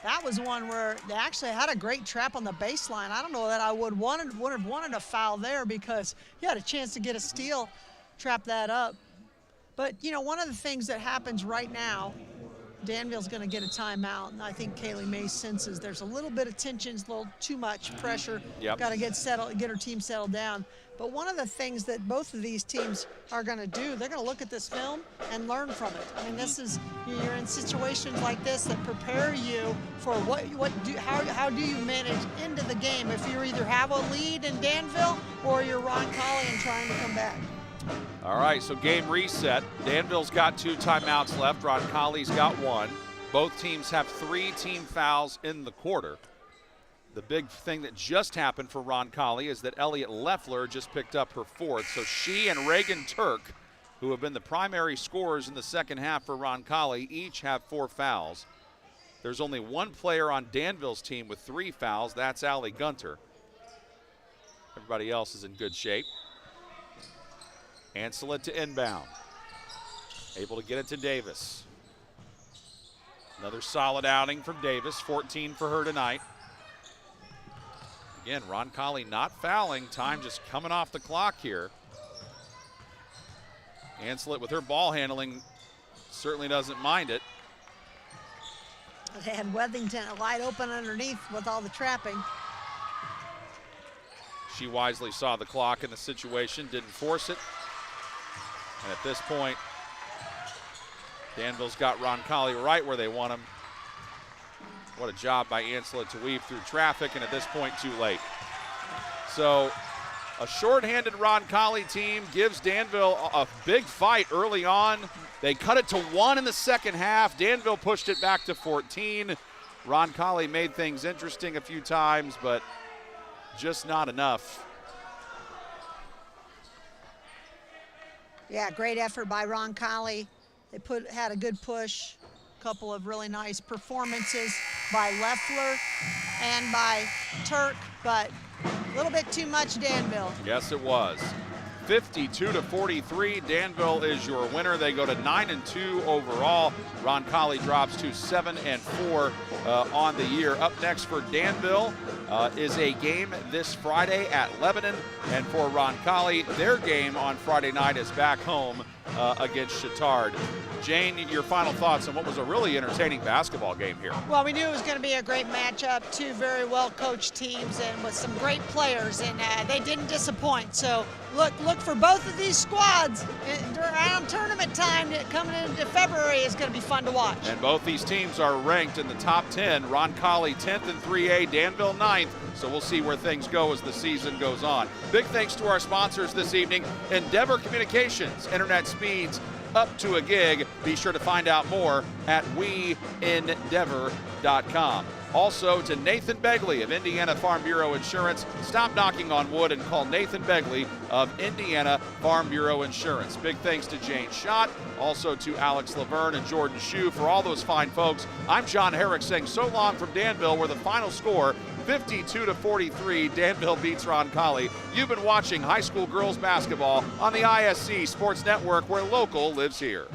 That was one where they actually had a great trap on the baseline. I don't know that I would have wanted a foul there because you had a chance to get a steal, trap that up. But, you know, one of the things that happens right now, Danville's going to get a timeout, and I think Kaylee May senses there's a little bit of tension, a little too much pressure. Yep. Got to get her team settled down. But one of the things that both of these teams are going to do, they're going to look at this film and learn from it. I mean, this is, you're in situations like this that prepare you for how do you manage into the game if you either have a lead in Danville or you're Roncalli and trying to come back. all right, so game reset. Danville's got 2 timeouts left. Roncalli's got 1. Both teams have 3 team fouls in the quarter. The big thing that just happened for Roncalli is that Elliot Leffler just picked up her 4th. So she and Reagan Turk, who have been the primary scorers in the second half for Roncalli, each have 4 fouls. There's only one player on Danville's team with 3 fouls. That's Allie Gunter. Everybody else is in good shape. Ancelet to inbound. Able to get it to Davis. Another solid outing from Davis, 14 for her tonight. Again, Roncalli not fouling, time just coming off the clock here. Ancelet with her ball handling certainly doesn't mind it. They had Wethington wide open underneath with all the trapping. She wisely saw the clock in the situation, didn't force it. And at this point, Danville's got Roncalli right where they want him. What a job by Ancelet to weave through traffic, and at this point, too late. So a shorthanded Roncalli team gives Danville a big fight early on. They cut it to 1 in the second half. Danville pushed it back to 14. Roncalli made things interesting a few times, but just not enough. Yeah, great effort by Roncalli. They had a good push. Couple of really nice performances by Leffler and by Turk, but a little bit too much Danville. Yes, it was. 52-43, Danville is your winner. They go to 9-2 overall. Roncalli drops to 7-4 on the year. Up next for Danville is a game this Friday at Lebanon, and for Roncalli, their game on Friday night is back home against Chittard. Jane, your final thoughts on what was a really entertaining basketball game here. Well, we knew it was going to be a great matchup, 2 very well-coached teams and with some great players, and they didn't disappoint. So look for both of these squads around tournament time coming into February is going to be fun to watch. And both these teams are ranked in the top 10. Roncalli 10th in 3A, Danville 9th. So we'll see where things go as the season goes on. Big thanks to our sponsors this evening, Endeavor Communications, internet speeds up to a gig. Be sure to find out more at weendeavor.com. Also to Nathan Begley of Indiana Farm Bureau Insurance. Stop knocking on wood and call Nathan Begley of Indiana Farm Bureau Insurance. Big thanks to Jane Schott, also to Alex Laverne and Jordan Shue for all those fine folks. I'm John Herrick saying so long from Danville, where the final score 52-43, Danville beats Roncalli. You've been watching high school girls basketball on the ISC Sports Network, where local lives here.